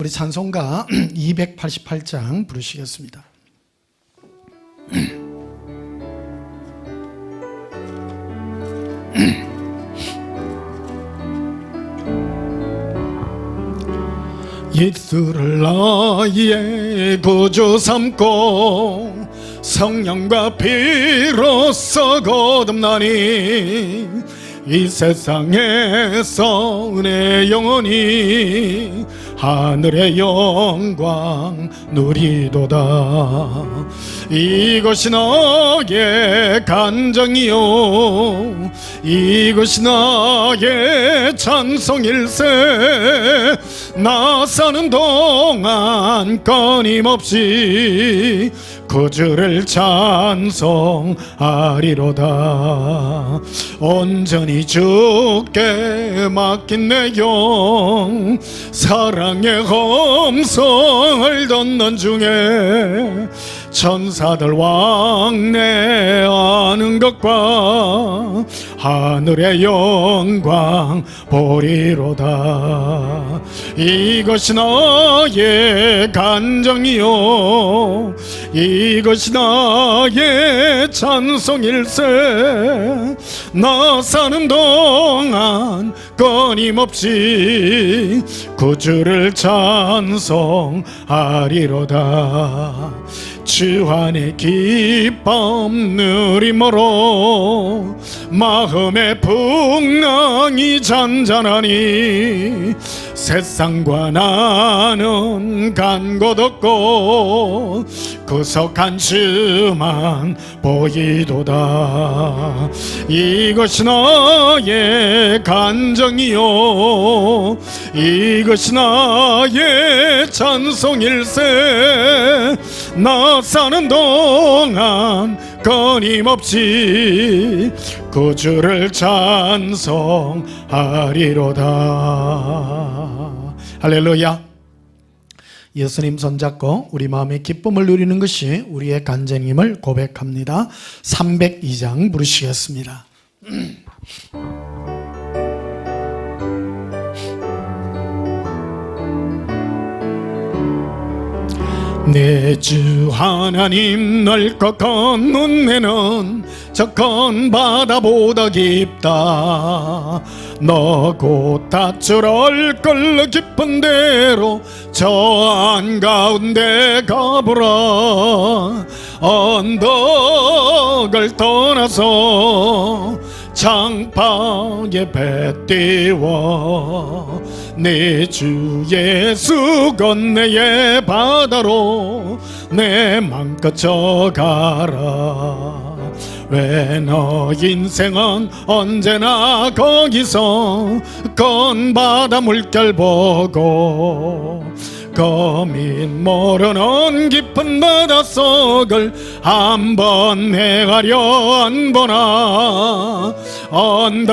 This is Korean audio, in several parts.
우리 찬송가 288장 부르시겠습니다. 예수를 나의 구주 삼고 성령과 피로써 거듭나니 이 세상에서 내 영혼이 하늘의 영광 누리도다. 이것이 나의 간정이요 이것이 나의 찬송일세. 나 사는 동안 끊임없이 구주를 찬송하리로다. 온전히 주께 맡긴 내 영 사랑의 함성을 듣는 중에 천사들 왕래하는 것과 하늘의 영광 보리로다. 이것이 나의 간정이요 이것이 나의 찬송일세. 나 사는 동안 끊임없이 구주를 찬송하리로다. 주 안에 기쁨 누림으로 마음의 풍랑이 잔잔하니 세상과 나는 간 곳 없고 구석한 주만 보이도다. 이것이 나의 간정이요 이것이 나의 찬송일세. 나 사는 동안 끊임없이 구주를 찬송하리로다. 할렐루야. 예수님 손잡고 우리 마음의 기쁨을 누리는 것이 우리의 간증임을 고백합니다. 302장 부르시겠습니다. 내 주 하나님 넓고 큰 은혜는 저 큰 바다보다 깊다. 너 곧 닷줄 끌러 깊은 데로 저 한가운데 가보라. 언덕을 떠나서 창파에 배 띄워 내 주 예수 건네의 바다로 내 맘껏 져가라. 왜 너 인생은 언제나 거기서 건 바다 물결 보고 거민 모르는 깊은 바닷속을 한번 헤아려 안 보나. 언덕을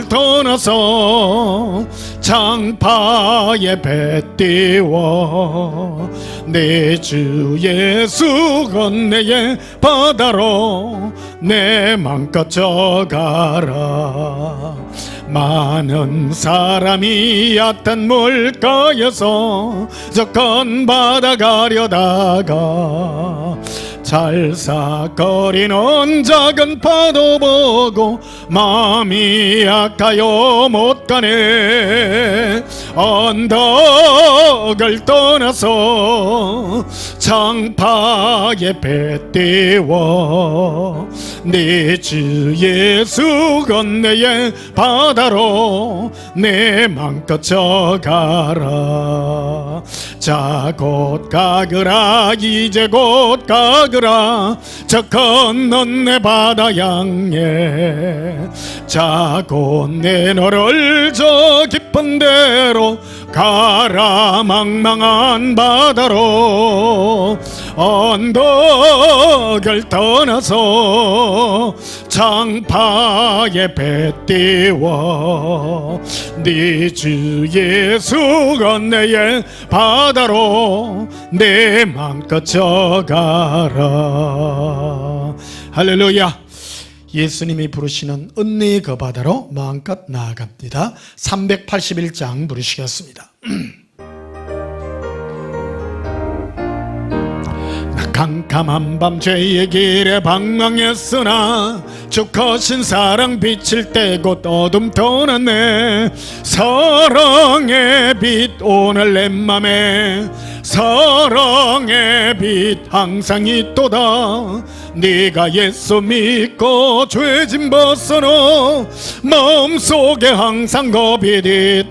떠나서 창파에 배 띄워 내 주 예수 건네의 바다로 내 맘껏 져가라. 많은 사람이 얕은 물가에서 저 큰 바다 가려다가 잘사거리는 작은 파도 보고 마음이 아까요 못 가네. 언덕을 떠나서 창파에 배 띄워 네 주 예수 건네의 바다로 내 맘껏 져가라. 자 곧 가거라 이제 곧 가거라 저 건넌 내 바다 양에. 자 곧 내 너를 저 깊은 데로 가라 망망한 바다로. 언덕을 떠나서 창파에 배 띄워 네 주 예수 건네의 바다로 내 맘껏 져가라. 할렐루야. 예수님이 부르시는 은혜의 그 바다로 마음껏 나아갑니다. 381장 부르시겠습니다. 캄캄한 밤 죄의 길에 방황했으나 주 거신 사랑 비칠 때 곧 어둠 떠났네. 사랑의 빛 오늘 내 맘에 사랑의 빛 항상 있도다. 네가 예수 믿고 죄짐 벗어놓 마음속에 항상 겁이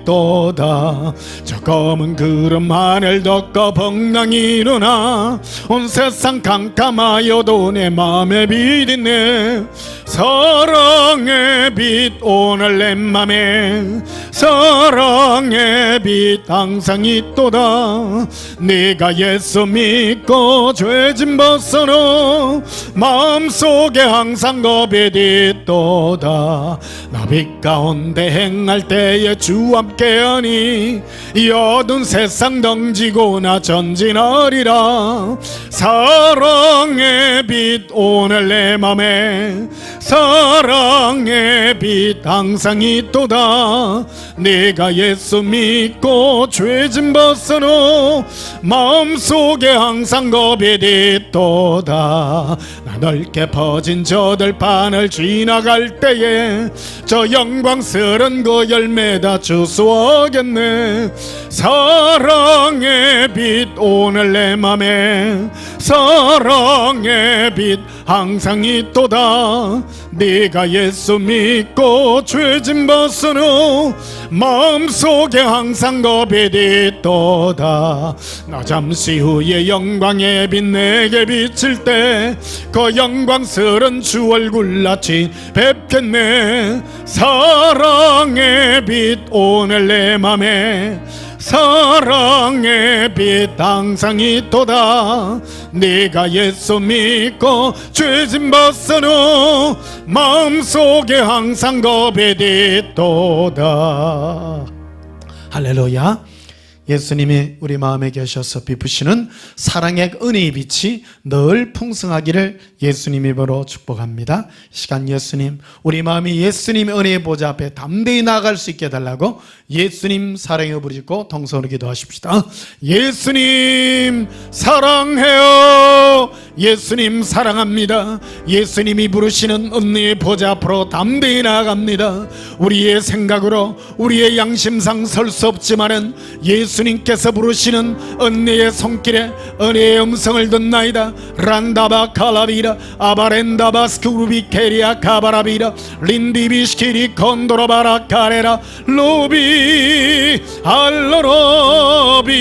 있도다. 저 검은 구름 하늘 덮고 벙랑이 일어나 온 세상 캄캄하여도 내 맘에 빛 있네. 사랑의 빛 오늘 내 맘에 사랑의 빛 항상 있도다. 네가 예수 믿고 죄짐 벗어놓 마음속에 항상 겁이 있도다. 나 빛 가운데 행할 때에 주 함께하니 이 어두운 세상 덩지고 나 전진하리라. 사랑의 빛 오늘 내 맘에 사랑의 빛 항상 있도다. 네가 예수 믿고 죄짐 벗어놓 마음속에 항상 겁이 있도다. 나 넓게 퍼진 저 들판을 지나갈 때에 저 영광스런 그 열매 다 주워겠네. 사랑의 빛 오늘 내 맘에 사랑의 빛 항상 있도다. 네가 예수 믿고 죄짐 벗어놓 마음속에 항상 겁이 있도다. 나 잠시 후에 영광의 빛 내게 비칠 때 그 영광스런 주 얼굴 낯이 뵙겠네. 사랑의 빛 오늘 내 맘에 사랑의 빛 항상 있도다. 네가 예수 믿고 죄짐 벗어놓 마음속에 항상 겁이 있도다. 할렐루야. 예수님이 우리 마음에 계셔서 비푸시는 사랑의 은혜의 빛이 늘 풍성하기를 예수님 이름으로 축복합니다. 이 시간 예수님, 우리 마음이 예수님의 은혜의 보좌 앞에 담대히 나아갈 수 있게 해달라고 예수님 사랑해 부르짖고 동성으로 기도하십시다. 예수님 사랑해요. 예수님 사랑합니다. 예수님이 부르시는 은혜의 보좌 앞으로 담대히 나아갑니다. 우리의 생각으로 우리의 양심상 설 수 없지만은 예수님께서 부르시는 은혜의 손길에 은혜의 음성을 듣나이다. 란다바 칼라비라 아바렌다바 스쿠루비케리아 카바라비라 린디비시키리 건도로바라 카레라 로비 알로로비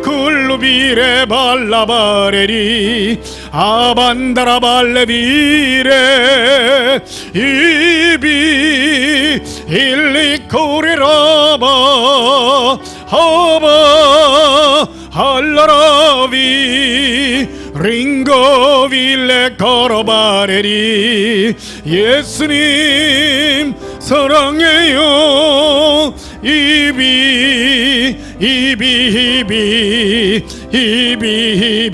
이리쿨루비레 발라바레리 아반다라발레비레 이비 일리코리라바 하바 할라라비 링고빌레 걸어바레리 예수님 사랑해요. 이비 이비 이비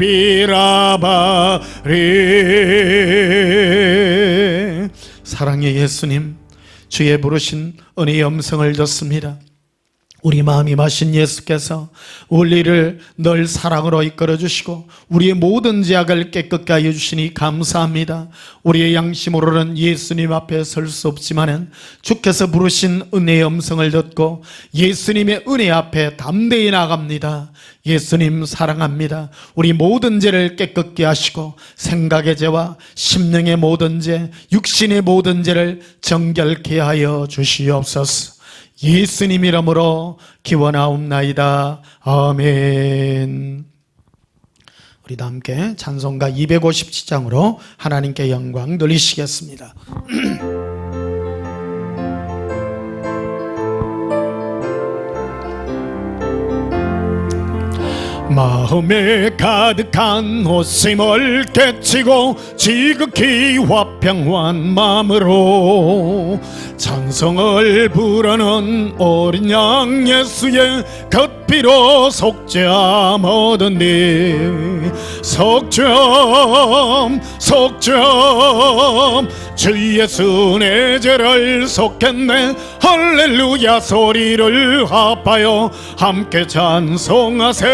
이비라바레 사랑의 예수님, 주의 부르신 은혜의 음성을 듣습니다. 우리 마음이 마신 예수께서 우리를 늘 사랑으로 이끌어 주시고 우리의 모든 죄악을 깨끗게 하여 주시니 감사합니다. 우리의 양심으로는 예수님 앞에 설 수 없지만은 주께서 부르신 은혜의 음성을 듣고 예수님의 은혜 앞에 담대히 나갑니다. 예수님 사랑합니다. 우리 모든 죄를 깨끗게 하시고 생각의 죄와 심령의 모든 죄, 육신의 모든 죄를 정결케 하여 주시옵소서. 예수님 이름으로 기원하옵나이다. 아멘. 우리 다 함께 찬송가 257장으로 하나님께 영광 돌리시겠습니다. 마음에 가득한 호심을 깨치고 지극히 화평한 마음으로 찬송을 부르는 어린 양 예수의 겉피로 속죄함 얻었네. 속죄함 속죄함 주 예수 내 죄를 속했네. 할렐루야 소리를 합하여 함께 찬송하세.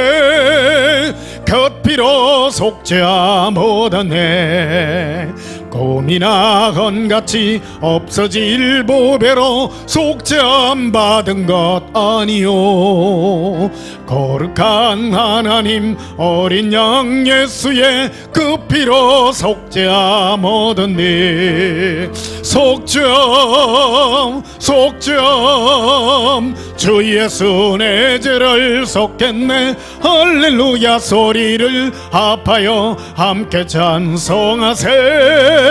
그 피로 속죄함 얻었네. 고민아 헌같이 없어질 보배로 속죄함 받은 것 아니요. 거룩한 하나님 어린 양 예수의 그 피로 속죄함 얻었네. 속죄함 속죄함 주 예수 내 죄를 속했네. 할렐루야 소리를 합하여 함께 찬송하세.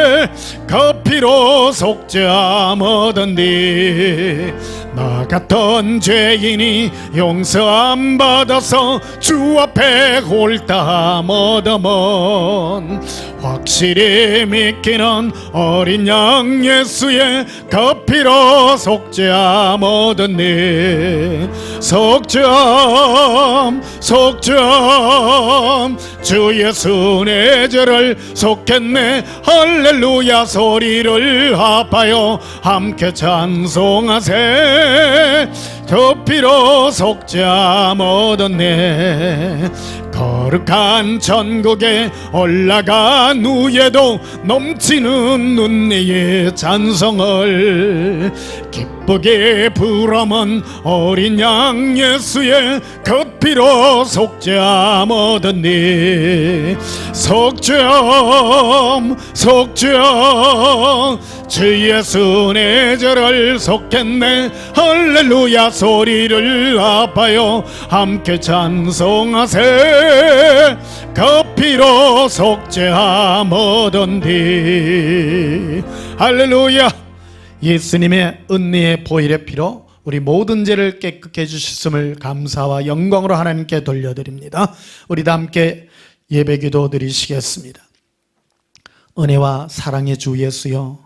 그 피로 속죄함 얻었니. 나 같은 죄인이 용서함 받아서 주 앞에 홀담 얻어먼 확실히 믿기는 어린 양 예수의 그 피로 속죄함 얻었니. 속죄함 속죄함 주 예수 내 죄를 속했네. 할렐루야 소리를 합하여 함께 찬송하세. 그 피로 속죄함 얻었네. 거룩한 천국에 올라간 후에도 넘치는 눈내의 찬송을 기쁘게 부르면 어린 양 예수의 그 피로 속죄함 얻었니. 속죄함 속죄함 주 예수 내 죄를 속했네. 할렐루야 소리를 합하여 함께 찬송하세. 그 피로 속죄함 얻었니. 할렐루야. 예수님의 은혜의 보혈의 피로 우리 모든 죄를 깨끗게 해주셨음을 감사와 영광으로 하나님께 돌려드립니다. 우리 다 함께 예배기도 드리시겠습니다. 은혜와 사랑의 주 예수여,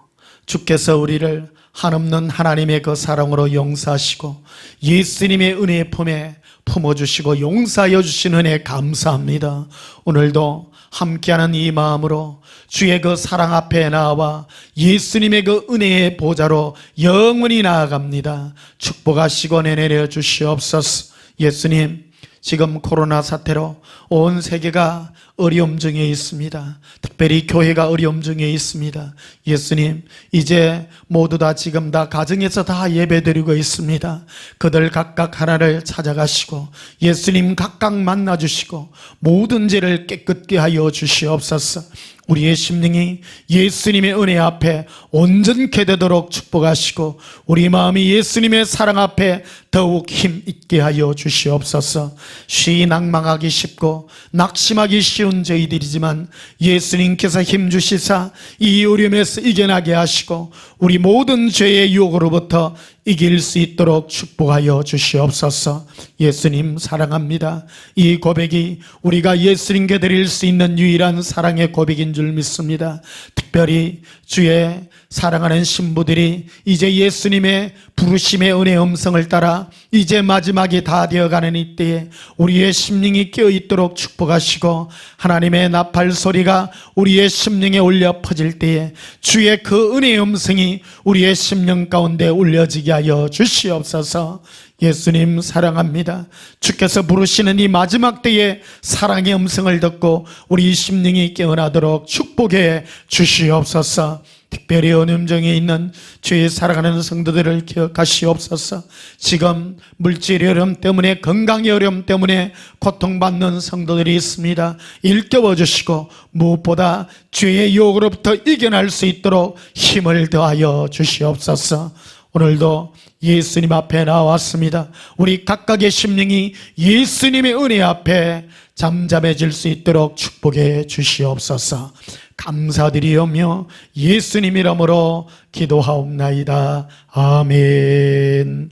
주께서 우리를 한없는 하나님의 그 사랑으로 용서하시고 예수님의 은혜의 품에 품어주시고 용서하여 주신 은혜 감사합니다. 오늘도 함께하는 이 마음으로 주의 그 사랑 앞에 나와 예수님의 그 은혜의 보좌로 영원히 나아갑니다. 축복하시고 내려 주시옵소서. 예수님, 지금 코로나 사태로 온 세계가 어려움 중에 있습니다. 특별히 교회가 어려움 중에 있습니다. 예수님, 이제 모두 다 지금 다 가정에서 다 예배드리고 있습니다. 그들 각각 하나를 찾아가시고 예수님 각각 만나주시고 모든 죄를 깨끗게 하여 주시옵소서. 우리의 심령이 예수님의 은혜 앞에 온전케 되도록 축복하시고 우리 마음이 예수님의 사랑 앞에 더욱 힘있게 하여 주시옵소서. 쉬이 낭망하기 쉽고 낙심하기 쉬운 저희들이지만 예수님께서 힘주시사 이 어려움에서 이겨나게 하시고 우리 모든 죄의 유혹으로부터 이길 수 있도록 축복하여 주시옵소서. 예수님 사랑합니다. 이 고백이 우리가 예수님께 드릴 수 있는 유일한 사랑의 고백인 줄 믿습니다. 특별히 주의 사랑하는 신부들이 이제 예수님의 부르심의 은혜의 음성을 따라 이제 마지막이 다 되어가는 이때에 우리의 심령이 깨어있도록 축복하시고 하나님의 나팔 소리가 우리의 심령에 울려 퍼질 때에 주의 그 은혜의 음성이 우리의 심령 가운데 울려지게 하여 주시옵소서. 예수님 사랑합니다. 주께서 부르시는 이 마지막 때에 사랑의 음성을 듣고 우리 심령이 깨어나도록 축복해 주시옵소서. 특별히 어려움 중에 있는 주의 사랑하는 성도들을 기억하시옵소서. 지금 물질의 어려움 때문에, 건강의 어려움 때문에 고통받는 성도들이 있습니다. 일깨워 주시고 무엇보다 주의 유혹으로부터 이겨낼 수 있도록 힘을 더하여 주시옵소서. 오늘도 예수님 앞에 나왔습니다. 우리 각각의 심령이 예수님의 은혜 앞에 잠잠해질 수 있도록 축복해 주시옵소서. 감사드리오며 예수님 이름으로 기도하옵나이다. 아멘.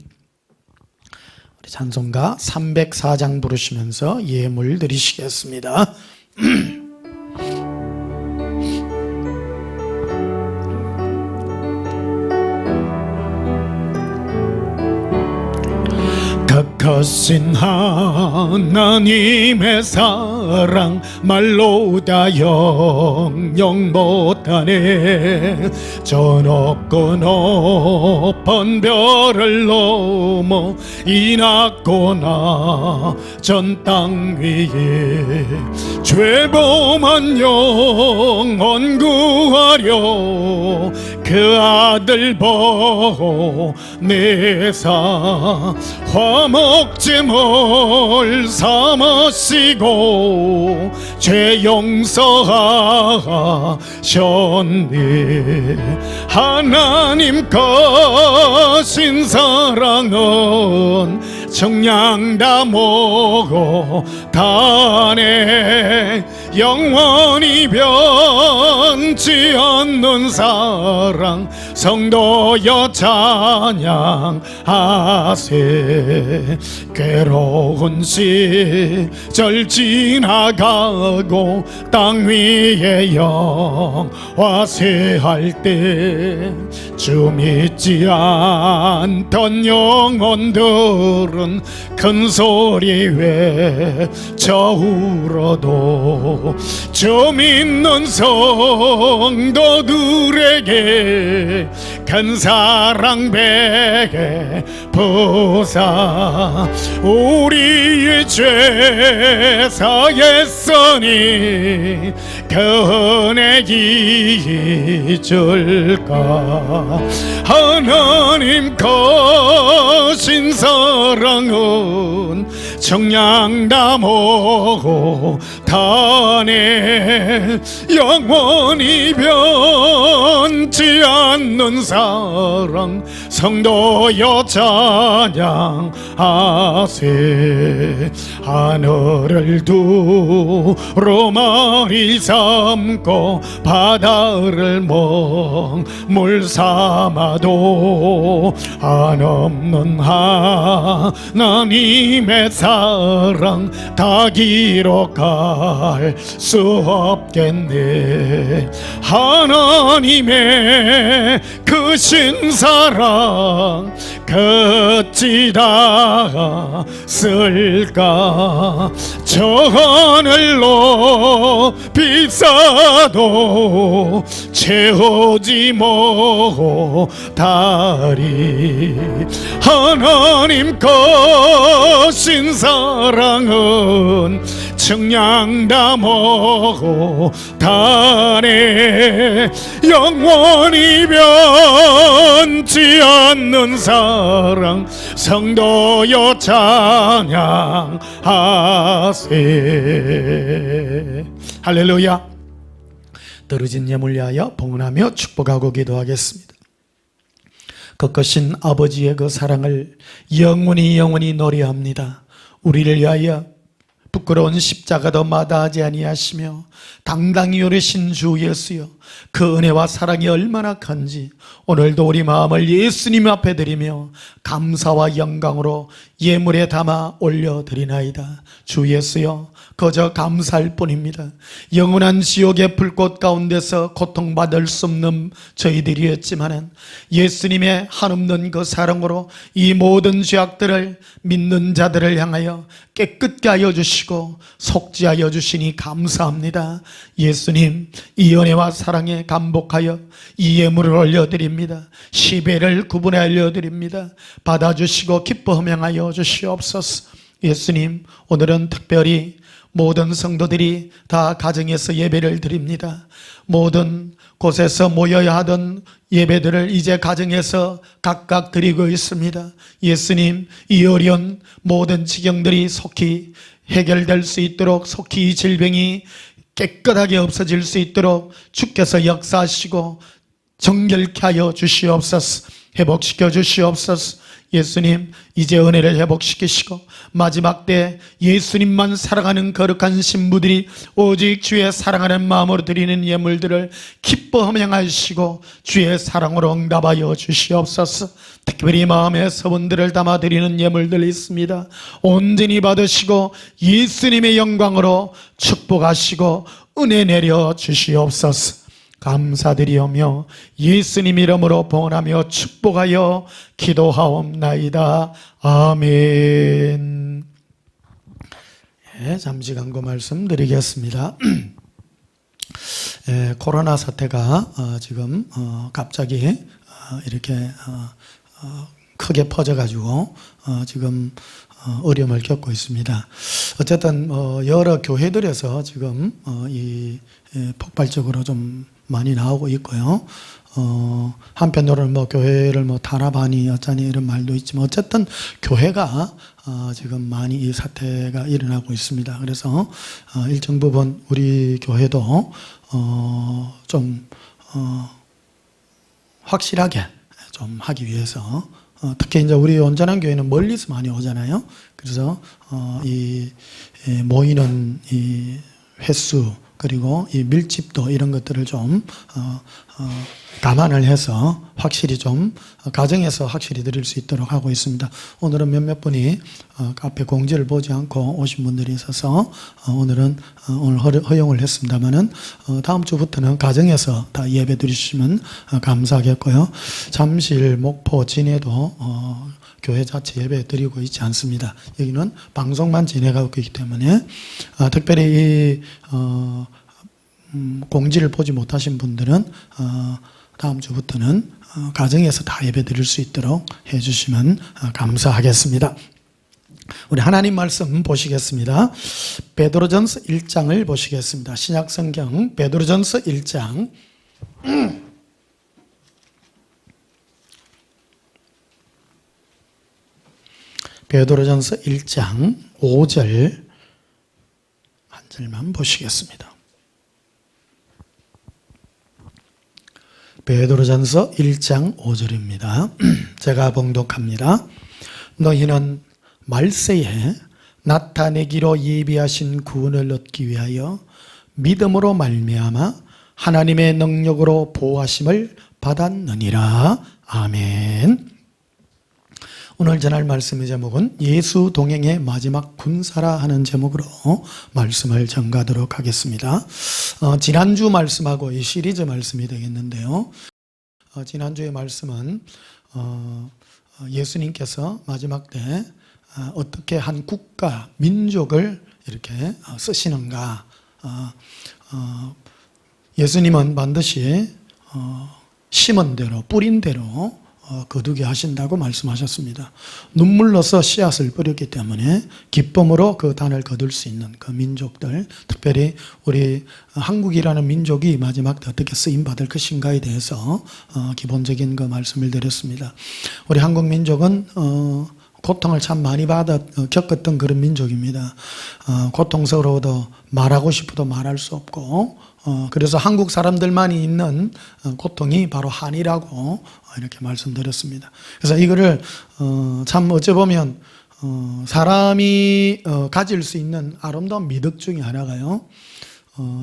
우리 찬송가 304장 부르시면서 예물 드리시겠습니다. 거신 하나님의 사랑 말로 다 영영 못하네. 저 높고 높은 별을 넘어 이 낮고 낮은 땅 위에 죄범한 영혼 구하려 그 아들 보내사 화목제물 삼으시고 죄 용서하셨네. 하나님 거신 사랑은 청량 다 모고 다네. 영원히 변치 않는 사랑 성도여 찬양하세. 괴로운 시절 지나가고 땅 위에 영화세할 때 주 믿지 않던 영혼들은 큰 소리 외쳐 울어도 주 믿는 성도들에게 큰 사랑 베푸사. 우리의 죄 사했으니 그 은혜 잊을까. 하나님 거신 사랑은 청량 다 모고 다네. 영원히 변치 않는 사랑 성도여 찬양하세. 하늘을 두루마리 삼고 바다를 먹물 삼아도 한없는 하나님의 사랑 다 기록할 수 없겠네. 하나님의 크신 사랑 어찌다 쓸까. 저 하늘로 비싸도 채우지 못하리. 하나님 거신 사랑은 청량 다 못하네. 영원히 변치 않는 사랑 성도여 찬양하세. 할렐루야. 떨어진 예물 위하여 봉헌하며 축복하고 기도하겠습니다. 거크신 아버지의 그 사랑을 영원히 노래합니다. 우리를 위하여 부끄러운 십자가도 마다하지 아니하시며 당당히 오르신 주 예수여, 그 은혜와 사랑이 얼마나 큰지 오늘도 우리 마음을 예수님 앞에 드리며 감사와 영광으로 예물에 담아 올려드리나이다. 주 예수여, 그저 감사할 뿐입니다. 영원한 지옥의 불꽃 가운데서 고통받을 수 없는 저희들이었지만은 예수님의 한없는 그 사랑으로 이 모든 죄악들을 믿는 자들을 향하여 깨끗게 하여 주시고 속죄하여 주시니 감사합니다. 예수님, 이 은혜와 사랑에 감복하여 이 예물을 올려드립니다. 시배를 구분해 올려드립니다. 받아주시고 기뻐 흠양하여 주시옵소서. 예수님, 오늘은 특별히 모든 성도들이 다 가정에서 예배를 드립니다. 모든 곳에서 모여야 하던 예배들을 이제 가정에서 각각 드리고 있습니다. 예수님, 이 어려운 모든 지경들이 속히 해결될 수 있도록, 속히 이 질병이 깨끗하게 없어질 수 있도록 주께서 역사하시고 정결케 하여 주시옵소서. 회복시켜 주시옵소서. 예수님, 이제 은혜를 회복시키시고 마지막 때 예수님만 사랑하는 거룩한 신부들이 오직 주의 사랑하는 마음으로 드리는 예물들을 기뻐 함양하시고 주의 사랑으로 응답하여 주시옵소서. 특별히 마음의 서원들을 담아 드리는 예물들이 있습니다. 온전히 받으시고 예수님의 영광으로 축복하시고 은혜 내려 주시옵소서. 감사드리오며 예수님 이름으로 번하며 축복하여 기도하옵나이다. 아멘. 예, 잠시 간구 말씀드리겠습니다. 코로나 사태가 지금 갑자기 이렇게 크게 퍼져가지고 지금 어려움을 겪고 있습니다. 어쨌든 여러 교회들에서 지금 이 폭발적으로 좀 많이 나오고 있고요. 한편으로는 교회를 탄압하니 어쩌니 이런 말도 있지만 어쨌든 교회가 지금 많이 이 사태가 일어나고 있습니다. 그래서 일정 부분 우리 교회도 좀 확실하게 좀 하기 위해서 특히 이제 우리 온전한 교회는 멀리서 많이 오잖아요. 그래서 이 모이는 이 횟수 그리고 이 밀집도 이런 것들을 좀 감안을 해서 확실히 좀 가정에서 확실히 드릴 수 있도록 하고 있습니다. 오늘은 몇몇 분이 앞에 공지를 보지 않고 오신 분들이 있어서 오늘 허용을 했습니다만은 다음 주부터는 가정에서 다 예배 드리시면 감사하겠고요. 잠실, 목포, 진해도 교회 자체 예배 드리고 있지 않습니다. 여기는 방송만 진행하고 있기 때문에 특별히 공지를 보지 못하신 분들은 다음 주부터는 가정에서 다 예배 드릴 수 있도록 해주시면 감사하겠습니다. 우리 하나님 말씀 보시겠습니다. 베드로전서 1장을 보시겠습니다. 신약성경 베드로전서 1장 베드로전서 1장 5절 한 절만 보시겠습니다. 베드로전서 1장 5절입니다. 제가 봉독합니다. 너희는 말세에 나타내기로 예비하신 구원을 얻기 위하여 믿음으로 말미암아 하나님의 능력으로 보호하심을 받았느니라. 아멘. 오늘 전할 말씀의 제목은 예수 동행의 마지막 군사라 하는 제목으로 말씀을 전가하도록 하겠습니다. 지난주 말씀하고 이 시리즈 말씀이 되겠는데요. 지난주의 말씀은 예수님께서 마지막 때 어떻게 한 국가, 민족을 이렇게 쓰시는가. 예수님은 반드시 심은 대로, 뿌린 대로 거두게 하신다고 말씀하셨습니다. 눈물로서 씨앗을 뿌렸기 때문에 기쁨으로 그 단을 거둘 수 있는 그 민족들, 특별히 우리 한국이라는 민족이 마지막 때 어떻게 쓰임받을 것인가에 대해서 기본적인 그 말씀을 드렸습니다. 우리 한국 민족은 고통을 참 많이 겪었던 그런 민족입니다. 고통스러워도 말하고 싶어도 말할 수 없고 그래서 한국 사람들만이 있는 고통이 바로 한이라고 이렇게 말씀드렸습니다. 그래서 이거를 참 어찌 보면 사람이 가질 수 있는 아름다운 미덕 중에 하나가요.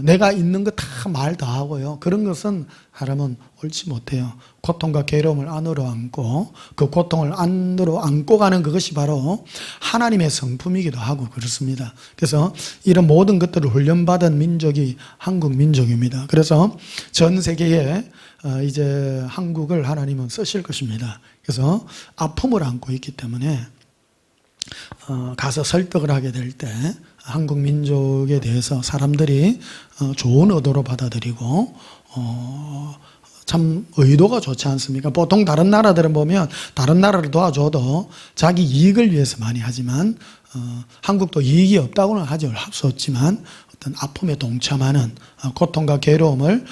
내가 있는 거 다 말 다 하고요. 그런 것은 사람은 옳지 못해요. 고통과 괴로움을 안으로 안고 그 고통을 안으로 안고 가는 그것이 바로 하나님의 성품이기도 하고 그렇습니다. 그래서 이런 모든 것들을 훈련받은 민족이 한국 민족입니다. 그래서 전 세계에 이제 한국을 하나님은 쓰실 것입니다. 그래서 아픔을 안고 있기 때문에 가서 설득을 하게 될 때 한국 민족에 대해서 사람들이 좋은 의도로 받아들이고 참 의도가 좋지 않습니까? 보통 다른 나라들은 보면 다른 나라를 도와줘도 자기 이익을 위해서 많이 하지만 한국도 이익이 없다고는 할 수 없지만 어떤 아픔에 동참하는 고통과 괴로움을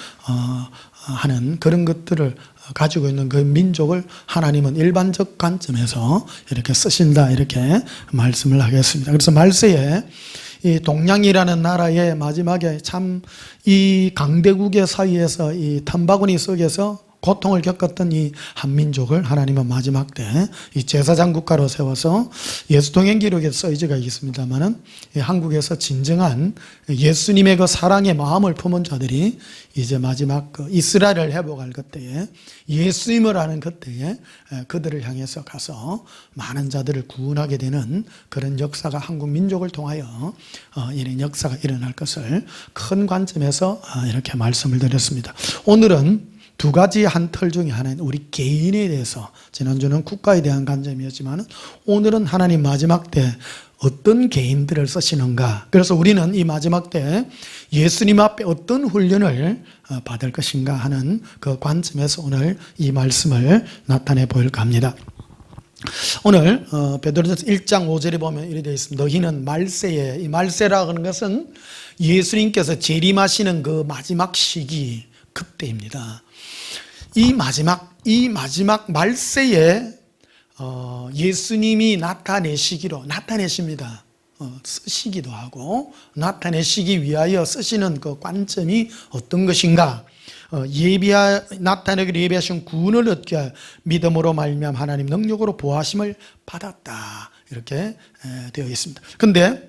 하는 그런 것들을 가지고 있는 그 민족을 하나님은 일반적 관점에서 이렇게 쓰신다 이렇게 말씀을 하겠습니다. 그래서 말세에 이 동양이라는 나라의 마지막에 참 이 강대국의 사이에서 이 탐바구니 속에서 고통을 겪었던 이 한민족을 하나님은 마지막 때 이 제사장 국가로 세워서 예수통행 기록에 써있지가 있습니다만은 한국에서 진정한 예수님의 그 사랑의 마음을 품은 자들이 이제 마지막 그 이스라엘을 회복할 그때에 예수님을 아는 그때에 그들을 향해서 가서 많은 자들을 구원하게 되는 그런 역사가 한국 민족을 통하여 이런 역사가 일어날 것을 큰 관점에서 이렇게 말씀을 드렸습니다. 오늘은 두 가지 한 틀 중에 하나는 우리 개인에 대해서, 지난주는 국가에 대한 관점이었지만 오늘은 하나님 마지막 때 어떤 개인들을 쓰시는가. 그래서 우리는 이 마지막 때 예수님 앞에 어떤 훈련을 받을 것인가 하는 그 관점에서 오늘 이 말씀을 나타내 보일까 합니다. 오늘 베드로전서 1장 5절에 보면 이렇게 되어 있습니다. 너희는 말세에, 이 말세라고 하는 것은 예수님께서 재림하시는 그 마지막 시기, 그때입니다. 이 마지막 말세에 예수님이 나타내십니다. 쓰시기도 하고 나타내시기 위하여 쓰시는 그 관점이 어떤 것인가? 나타내기를 예비하신 구원을 얻게 하여 믿음으로 말미암아 하나님 능력으로 보하심을 받았다. 이렇게 되어 있습니다. 그런데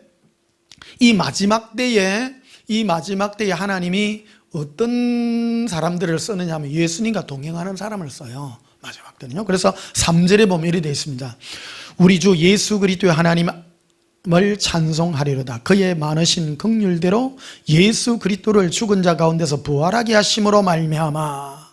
이 마지막 때에 하나님이 어떤 사람들을 쓰느냐 하면 예수님과 동행하는 사람을 써요. 마지막 때는요. 그래서 3절에 보면 이렇게 되어 있습니다. 우리 주 예수 그리스도의 하나님을 찬송하리로다. 그의 많으신 긍휼대로 예수 그리스도를 죽은 자 가운데서 부활하게 하심으로 말미암아.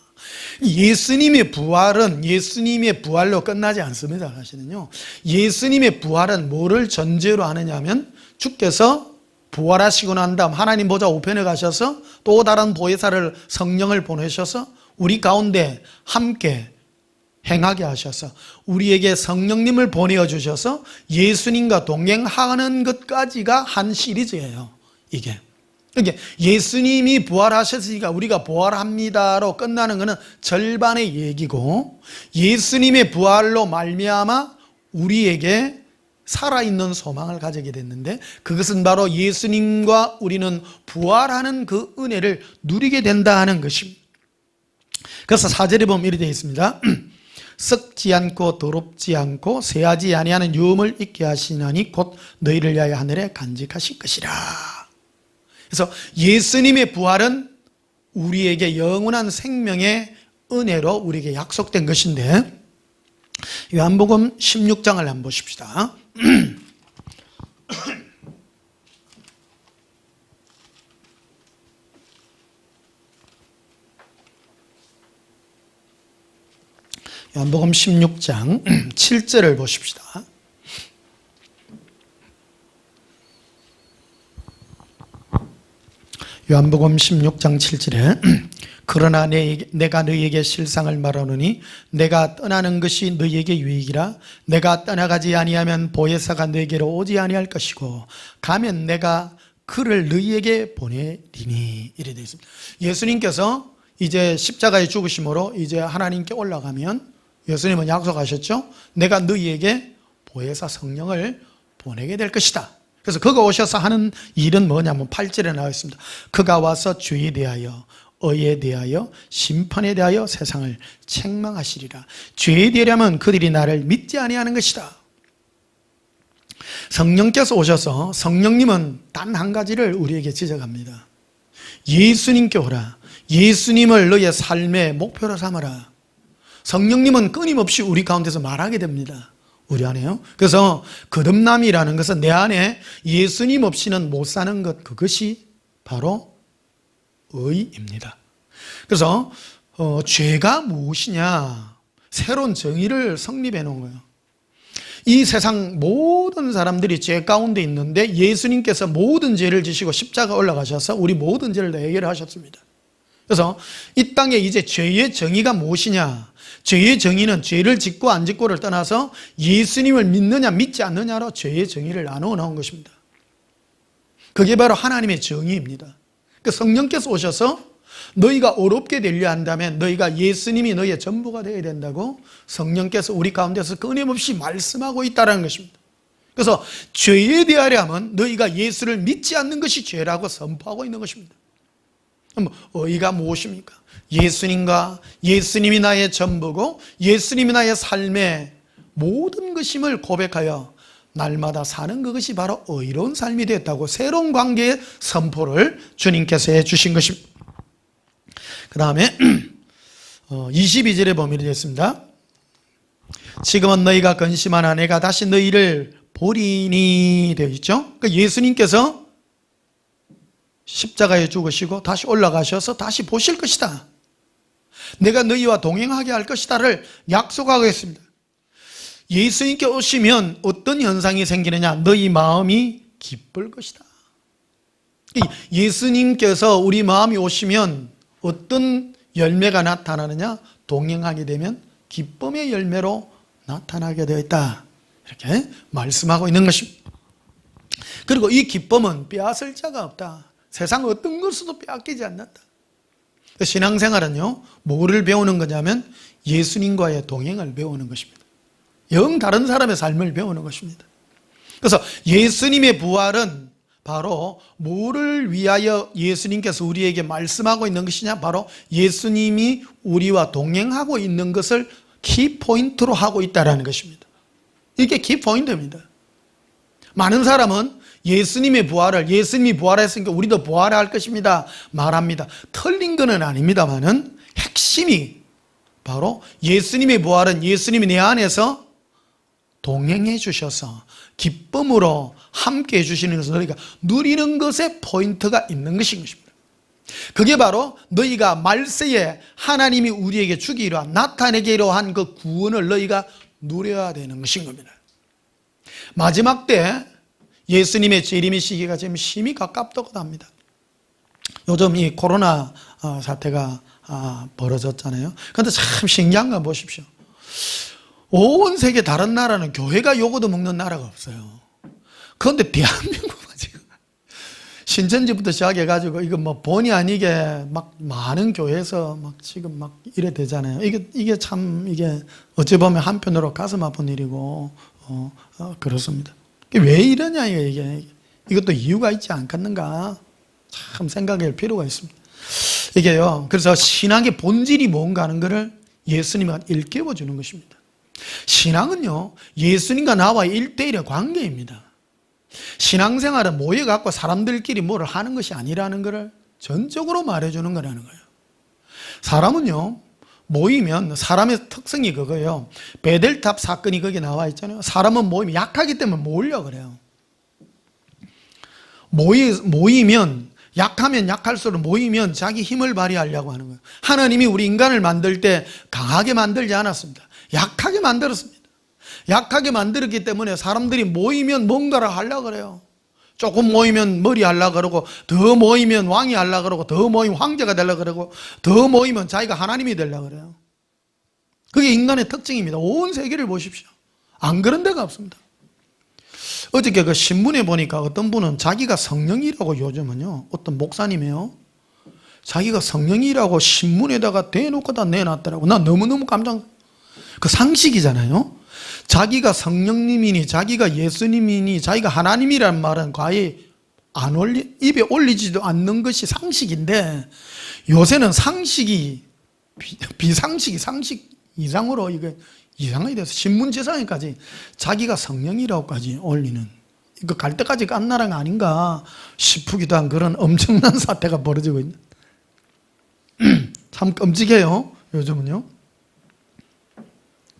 예수님의 부활은 예수님의 부활로 끝나지 않습니다. 사실은요. 예수님의 부활은 뭐를 전제로 하느냐 하면 주께서 부활하시고 난 다음 하나님 보좌 우편에 가셔서 또 다른 보혜사를 성령을 보내셔서 우리 가운데 함께 행하게 하셔서 우리에게 성령님을 보내어 주셔서 예수님과 동행하는 것까지가 한 시리즈예요. 이게. 그러니까 예수님이 부활하셨으니까 우리가 부활합니다로 끝나는 것은 절반의 얘기고, 예수님의 부활로 말미암아 우리에게 살아있는 소망을 가지게 됐는데, 그것은 바로 예수님과 우리는 부활하는 그 은혜를 누리게 된다 하는 것입니다. 그래서 4절에 보면 이렇게 되어 있습니다. 썩지 않고 더럽지 않고 쇠하지 아니하는 유업을 있게 하시나니 곧 너희를 위하여 하늘에 간직하실 것이라. 그래서 예수님의 부활은 우리에게 영원한 생명의 은혜로 우리에게 약속된 것인데, 요한복음 16장을 한번 보십시다. 요한복음 16장 7절을 보십시다. 요한복음 16장 7절에 그러나 내가 너희에게 실상을 말하노니 내가 떠나는 것이 너희에게 유익이라. 내가 떠나가지 아니하면 보혜사가 너희에게로 오지 아니할 것이고 가면 내가 그를 너희에게 보내리니. 이래 되어 있습니다. 예수님께서 이제 십자가에 죽으심으로 이제 하나님께 올라가면 예수님은 약속하셨죠. 내가 너희에게 보혜사 성령을 보내게 될 것이다. 그래서 그가 오셔서 하는 일은 뭐냐면 8절에 나와 있습니다. 그가 와서 죄에 대하여 의에 대하여 심판에 대하여 세상을 책망하시리라. 죄에 대하면 그들이 나를 믿지 아니하는 것이다. 성령께서 오셔서, 성령님은 단 한 가지를 우리에게 지적합니다. 예수님께 오라. 예수님을 너의 삶의 목표로 삼아라. 성령님은 끊임없이 우리 가운데서 말하게 됩니다. 우리 안에요. 그래서 거듭남이라는 것은 내 안에 예수님 없이는 못 사는 것, 그것이 바로 의입니다. 그래서 죄가 무엇이냐, 새로운 정의를 성립해 놓은 거예요. 이 세상 모든 사람들이 죄 가운데 있는데 예수님께서 모든 죄를 지시고 십자가 올라가셔서 우리 모든 죄를 다 해결하셨습니다. 그래서 이 땅에 이제 죄의 정의가 무엇이냐, 죄의 정의는 죄를 짓고 안 짓고를 떠나서 예수님을 믿느냐 믿지 않느냐로 죄의 정의를 나누어 놓은 것입니다. 그게 바로 하나님의 정의입니다. 그 성령께서 오셔서 너희가 어렵게 되려 한다면 너희가 예수님이 너희의 전부가 되어야 된다고 성령께서 우리 가운데서 끊임없이 말씀하고 있다는 것입니다. 그래서 죄에 대하려면 너희가 예수를 믿지 않는 것이 죄라고 선포하고 있는 것입니다. 그럼 의가 무엇입니까? 예수님과 예수님이 나의 전부고 예수님이 나의 삶의 모든 것임을 고백하여 날마다 사는 그것이 바로 의로운 삶이 되었다고 새로운 관계의 선포를 주님께서 해주신 것입니다. 그 다음에 22절에 보면 이렇게 되었습니다. 지금은 너희가 근심하나 내가 다시 너희를 보리니 되어 있죠. 그러니까 예수님께서 십자가에 죽으시고 다시 올라가셔서 다시 보실 것이다. 내가 너희와 동행하게 할 것이다를 약속하겠습니다. 예수님께 오시면 어떤 현상이 생기느냐? 너희 마음이 기쁠 것이다. 예수님께서 우리 마음이 오시면 어떤 열매가 나타나느냐? 동행하게 되면 기쁨의 열매로 나타나게 되어 있다. 이렇게 말씀하고 있는 것입니다. 그리고 이 기쁨은 빼앗을 자가 없다. 세상 어떤 것으로도 빼앗기지 않는다. 신앙생활은요, 뭐를 배우는 거냐면 예수님과의 동행을 배우는 것입니다. 영 다른 사람의 삶을 배우는 것입니다. 그래서 예수님의 부활은 바로 뭐를 위하여 예수님께서 우리에게 말씀하고 있는 것이냐? 바로 예수님이 우리와 동행하고 있는 것을 키포인트로 하고 있다는 것입니다. 이게 키포인트입니다. 많은 사람은 예수님의 부활을, 예수님이 부활했으니까 우리도 부활할 것입니다 말합니다. 틀린 건 아닙니다만은 핵심이 바로 예수님의 부활은 예수님이 내 안에서 동행해 주셔서 기쁨으로 함께 해주시는 것을 너희가 누리는 것에 포인트가 있는 것인 것입니다. 그게 바로 너희가 말세에 하나님이 우리에게 주기로 한, 나타내기로 한 그 구원을 너희가 누려야 되는 것인 겁니다. 마지막 때 예수님의 재림의 시기가 지금 심히 가깝다고 합니다. 요즘 이 코로나 사태가 벌어졌잖아요. 그런데 참 신기한 거 보십시오. 온 세계 다른 나라는 교회가 요거도 먹는 나라가 없어요. 그런데 대한민국은 지금 신천지부터 시작해가지고 이거 뭐 본의 아니게 막 많은 교회에서 막 지금 막 이래 되잖아요. 이게 참 이게 어찌 보면 한편으로 가슴 아픈 일이고 그렇습니다. 왜 이러냐 이게 이것도 이유가 있지 않겠는가 참 생각할 필요가 있습니다. 이게요. 그래서 신앙의 본질이 뭔가 하는 것을 예수님이 일깨워 주는 것입니다. 신앙은요, 예수님과 나와의 1대1의 관계입니다. 신앙생활은 모여갖고 사람들끼리 뭐를 하는 것이 아니라는 것을 전적으로 말해주는 거라는 거예요. 사람은요, 모이면 사람의 특성이 그거예요. 베델탑 사건이 거기 나와 있잖아요. 사람은 모이면 약하기 때문에 모으려고 그래요. 모이면 약하면 약할수록 모이면 자기 힘을 발휘하려고 하는 거예요. 하나님이 우리 인간을 만들 때 강하게 만들지 않았습니다. 약하게 만들었습니다. 약하게 만들었기 때문에 사람들이 모이면 뭔가를 하려고 그래요. 조금 모이면 머리 하려고 그러고, 더 모이면 왕이 하려고 그러고, 더 모이면 황제가 되려고 그러고, 더 모이면 자기가 하나님이 되려고 그래요. 그게 인간의 특징입니다. 온 세계를 보십시오. 안 그런 데가 없습니다. 어저께 그 신문에 보니까 어떤 분은 자기가 성령이라고, 요즘은요, 어떤 목사님이에요. 자기가 성령이라고 신문에다가 대놓고 다 내놨더라고. 나 너무너무 그 상식이잖아요. 자기가 성령님이니 자기가 예수님이니 자기가 하나님이라는 말은 거의 입에 올리지도 않는 것이 상식인데, 요새는 상식이 비상식이 상식 이상으로 이게 이상하게 돼서 신문지상에까지 자기가 성령이라고까지 올리는, 이거 갈 때까지 깐 나라가 아닌가 싶기도 한 그런 엄청난 사태가 벌어지고 있는 참 끔찍해요 요즘은요.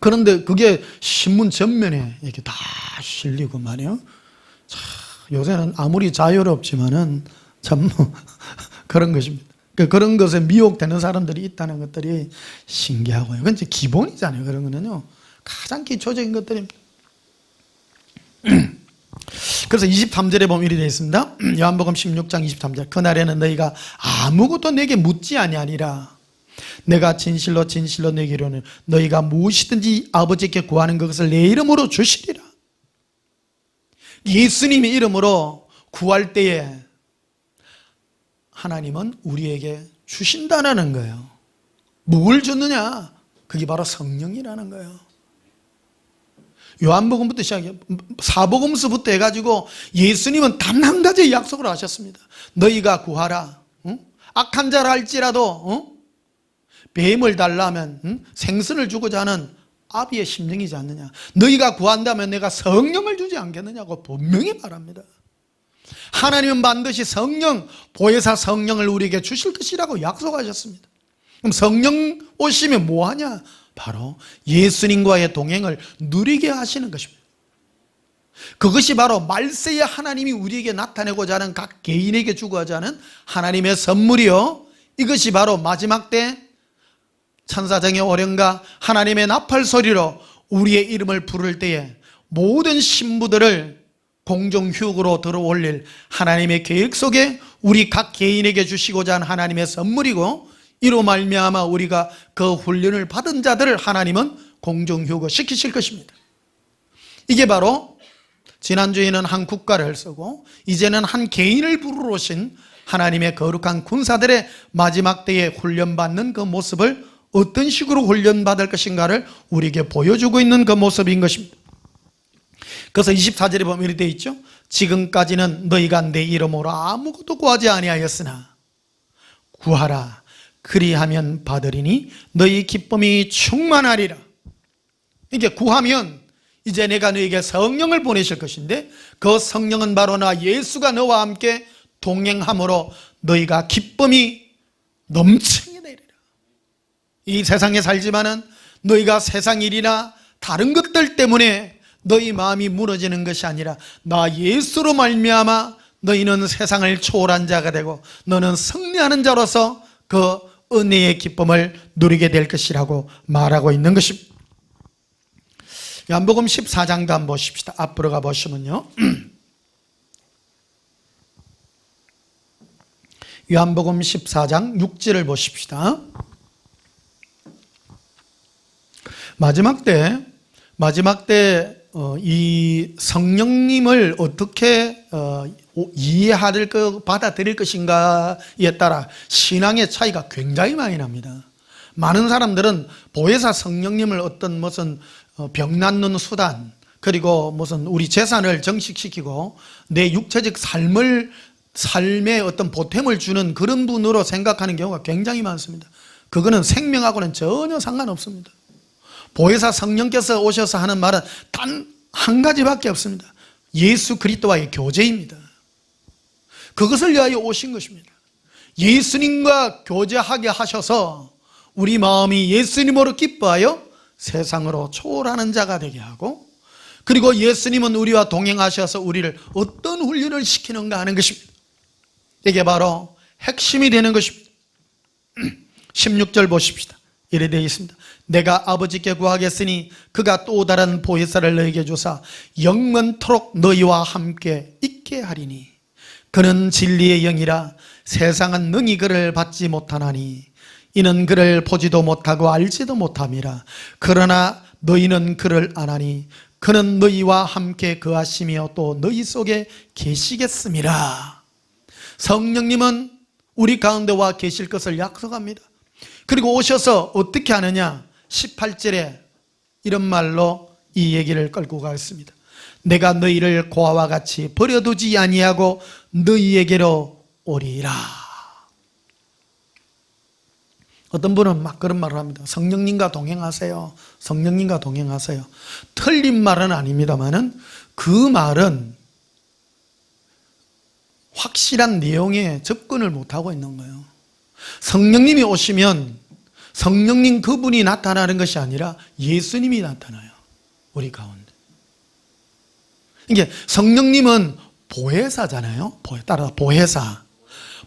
그런데 그게 신문 전면에 이렇게 다 실리고 말이에요. 요새는 아무리 자유롭지만은 참 그런 것입니다. 그런 것에 미혹되는 사람들이 있다는 것들이 신기하고요. 그건 이제 기본이잖아요. 그런 거는요. 가장 기초적인 것들입니다. 그래서 23절에 보면 이렇게 되어 있습니다. 요한복음 16장 23절. 그날에는 너희가 아무것도 내게 묻지 아니하리라. 내가 진실로 진실로 내게 이르노니 너희가 무엇이든지 아버지께 구하는 그것을 내 이름으로 주시리라. 예수님의 이름으로 구할 때에 하나님은 우리에게 주신다는 거예요. 뭘 줬느냐? 그게 바로 성령이라는 거예요. 요한복음부터 시작해 사복음서부터 해가지고 예수님은 단 한 가지의 약속을 하셨습니다. 너희가 구하라. 응? 악한 자라 할지라도 뱀을 달라면 생선을 주고자 하는 아비의 심령이지 않느냐. 너희가 구한다면 내가 성령을 주지 않겠느냐고 분명히 말합니다. 하나님은 반드시 성령, 보혜사 성령을 우리에게 주실 것이라고 약속하셨습니다. 그럼 성령 오시면 뭐하냐? 바로 예수님과의 동행을 누리게 하시는 것입니다. 그것이 바로 말세에 하나님이 우리에게 나타내고자 하는, 각 개인에게 주고자 하는 하나님의 선물이요, 이것이 바로 마지막 때 천사장의 오령과 하나님의 나팔 소리로 우리의 이름을 부를 때에 모든 신부들을 공중휴거로 들어올릴 하나님의 계획 속에 우리 각 개인에게 주시고자 한 하나님의 선물이고, 이로 말미암아 우리가 그 훈련을 받은 자들을 하나님은 공중휴거 시키실 것입니다. 이게 바로 지난주에는 한 국가를 쓰고 이제는 한 개인을 부르러 오신 하나님의 거룩한 군사들의 마지막 때에 훈련받는 그 모습을 어떤 식으로 훈련받을 것인가를 우리에게 보여주고 있는 그 모습인 것입니다. 그래서 24절에 보면 이렇게 되어 있죠. 지금까지는 너희가 내 이름으로 아무것도 구하지 아니하였으나 구하라, 그리하면 받으리니 너희 기쁨이 충만하리라. 이게 구하면 이제 내가 너에게 성령을 보내실 것인데, 그 성령은 바로 나 예수가 너와 함께 동행함으로 너희가 기쁨이 넘치게 되리라. 이 세상에 살지만은 너희가 세상 일이나 다른 것들 때문에 너희 마음이 무너지는 것이 아니라 나 예수로 말미암아 너희는 세상을 초월한 자가 되고 너는 승리하는 자로서 그 은혜의 기쁨을 누리게 될 것이라고 말하고 있는 것입니다. 요한복음 14장도 한번 보십시다. 앞으로 가보시면요, 요한복음 14장 6절을 보십시다. 마지막 때 이 성령님을 어떻게 이해할 받아들일 것인가에 따라 신앙의 차이가 굉장히 많이 납니다. 많은 사람들은 보혜사 성령님을 어떤 무슨 병 낫는 수단, 그리고 무슨 우리 재산을 정식시키고 내 육체적 삶의 어떤 보탬을 주는 그런 분으로 생각하는 경우가 굉장히 많습니다. 그거는 생명하고는 전혀 상관없습니다. 보혜사 성령께서 오셔서 하는 말은 단 한 가지밖에 없습니다. 예수 그리스도와의 교제입니다. 그것을 위하여 오신 것입니다. 예수님과 교제하게 하셔서 우리 마음이 예수님으로 기뻐하여 세상으로 초월하는 자가 되게 하고, 그리고 예수님은 우리와 동행하셔서 우리를 어떤 훈련을 시키는가 하는 것입니다. 이게 바로 핵심이 되는 것입니다. 16절 보십시다. 이래 되어 있습니다. 내가 아버지께 구하겠으니 그가 또 다른 보혜사를 너희에게 주사 영원토록 너희와 함께 있게 하리니 그는 진리의 영이라 세상은 능히 그를 받지 못하나니 이는 그를 보지도 못하고 알지도 못함이라. 그러나 너희는 그를 아나니 그는 너희와 함께 거하시며 또 너희 속에 계시겠음이라. 성령님은 우리 가운데 와 계실 것을 약속합니다. 그리고 오셔서 어떻게 하느냐? 18절에 이런 말로 이 얘기를 끌고 가겠습니다. 내가 너희를 고아와 같이 버려두지 아니하고 너희에게로 오리라. 어떤 분은 막 그런 말을 합니다. 성령님과 동행하세요. 성령님과 동행하세요. 틀린 말은 아닙니다만은 그 말은 확실한 내용에 접근을 못하고 있는 거예요. 성령님이 오시면 성령님 그분이 나타나는 것이 아니라 예수님이 나타나요. 우리 가운데. 이게 성령님은 보혜사잖아요. 따라서 보혜사.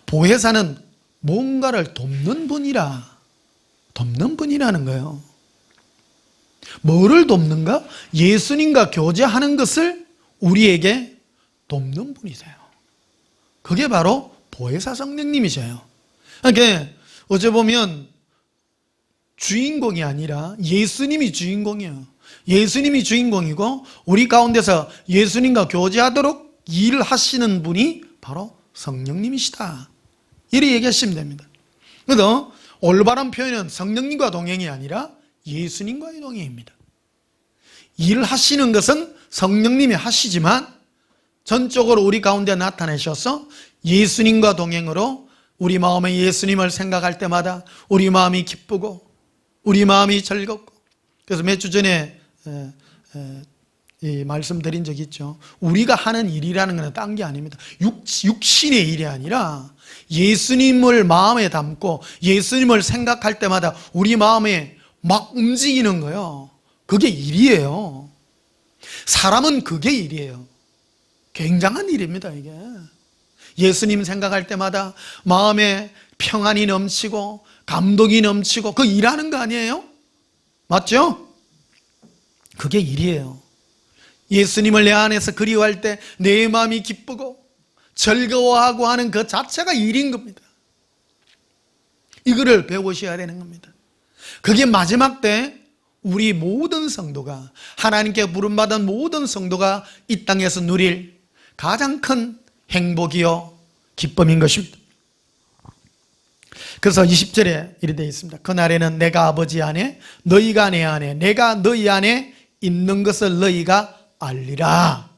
보혜사는 뭔가를 돕는 분이라는 거예요. 뭐를 돕는가? 예수님과 교제하는 것을 우리에게 돕는 분이세요. 그게 바로 보혜사 성령님이세요. 그러니까 어제 보면 주인공이 아니라 예수님이 주인공이에요. 예수님이 주인공이고 우리 가운데서 예수님과 교제하도록 일하시는 분이 바로 성령님이시다. 이렇게 얘기하시면 됩니다. 그래서 올바른 표현은 성령님과 동행이 아니라 예수님과의 동행입니다. 일하시는 것은 성령님이 하시지만 전적으로 우리 가운데 나타내셔서 예수님과 동행으로 우리 마음에 예수님을 생각할 때마다 우리 마음이 기쁘고 우리 마음이 즐겁고, 그래서 몇 주 전에 말씀드린 적이 있죠. 우리가 하는 일이라는 것은 딴 게 아닙니다. 육신의 일이 아니라 예수님을 마음에 담고 예수님을 생각할 때마다 우리 마음에 막 움직이는 거예요. 그게 일이에요. 사람은 그게 일이에요. 굉장한 일입니다, 이게. 예수님 생각할 때마다 마음에 평안이 넘치고 감동이 넘치고, 그 일하는 거 아니에요? 맞죠? 그게 일이에요. 예수님을 내 안에서 그리워할 때 내 마음이 기쁘고 즐거워하고 하는 그 자체가 일인 겁니다. 이거를 배우셔야 되는 겁니다. 그게 마지막 때 우리 모든 성도가, 하나님께 부름받은 모든 성도가 이 땅에서 누릴 가장 큰 행복이요 기쁨인 것입니다. 그래서 20절에 이렇게 되어 있습니다. 그날에는 내가 아버지 안에, 너희가 내 안에, 내가 너희 안에 있는 것을 너희가 알리라.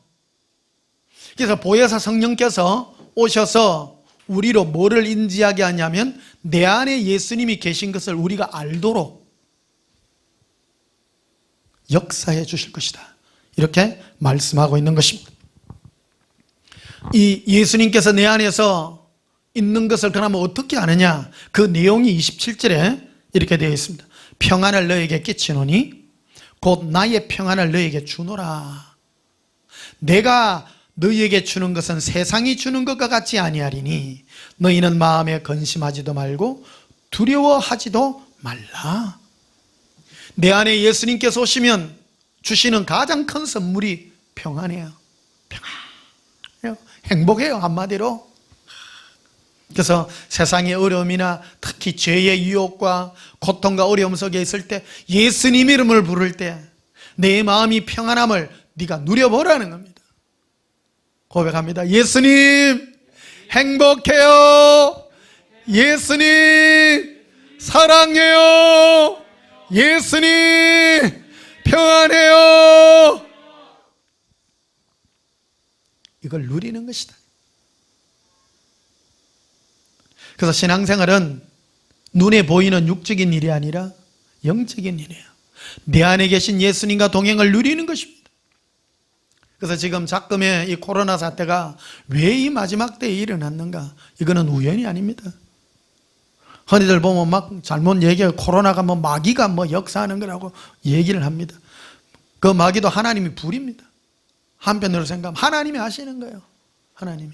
그래서 보혜사 성령께서 오셔서 우리로 뭐를 인지하게 하냐면, 내 안에 예수님이 계신 것을 우리가 알도록 역사해 주실 것이다, 이렇게 말씀하고 있는 것입니다. 이 예수님께서 내 안에서 있는 것을 그러면 어떻게 아느냐? 그 내용이 27절에 이렇게 되어 있습니다. 평안을 너에게 끼치노니 곧 나의 평안을 너에게 주노라. 내가 너희에게 주는 것은 세상이 주는 것과 같지 아니하리니 너희는 마음에 근심하지도 말고 두려워하지도 말라. 내 안에 예수님께서 오시면 주시는 가장 큰 선물이 평안이에요. 평안, 행복해요, 한마디로. 그래서 세상의 어려움이나 특히 죄의 유혹과 고통과 어려움 속에 있을 때 예수님 이름을 부를 때 내 마음이 평안함을 네가 누려보라는 겁니다. 고백합니다. 예수님 행복해요. 예수님 사랑해요. 예수님 평안해요. 이걸 누리는 것이다. 그래서 신앙생활은 눈에 보이는 육적인 일이 아니라 영적인 일이에요. 내 안에 계신 예수님과 동행을 누리는 것입니다. 그래서 지금 작금의 이 코로나 사태가 왜 이 마지막 때에 일어났는가? 이거는 우연이 아닙니다. 흔히들 보면 막 잘못 얘기하고 코로나가 뭐 마귀가 뭐 역사하는 거라고 얘기를 합니다. 그 마귀도 하나님이 불입니다. 한편으로 생각하면 하나님이 하시는 거예요. 하나님이.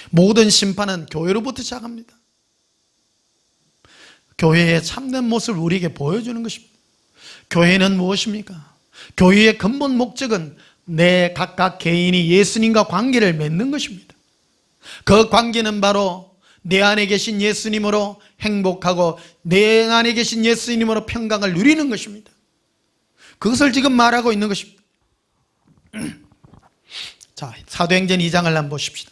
모든 심판은 교회로부터 시작합니다. 교회의 참된 모습을 우리에게 보여주는 것입니다. 교회는 무엇입니까? 교회의 근본 목적은 내 각각 개인이 예수님과 관계를 맺는 것입니다. 그 관계는 바로 내 안에 계신 예수님으로 행복하고 내 안에 계신 예수님으로 평강을 누리는 것입니다. 그것을 지금 말하고 있는 것입니다. 자, 사도행전 2장을 한번 보십시다.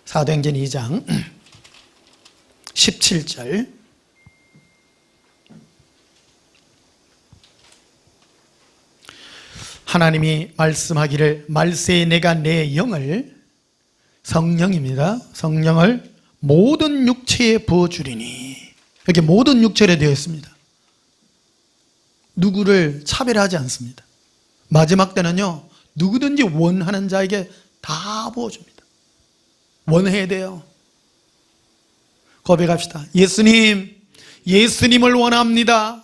사도행전 2장 17절. 하나님이 말씀하기를 말세에 내가 내 영을, 성령입니다, 성령을 모든 육체에 부어주리니. 이렇게 모든 육체로 되어 있습니다. 누구를 차별하지 않습니다. 마지막 때는요, 누구든지 원하는 자에게 다 부어줍니다. 원해야 돼요. 고백합시다. 예수님, 예수님을 원합니다.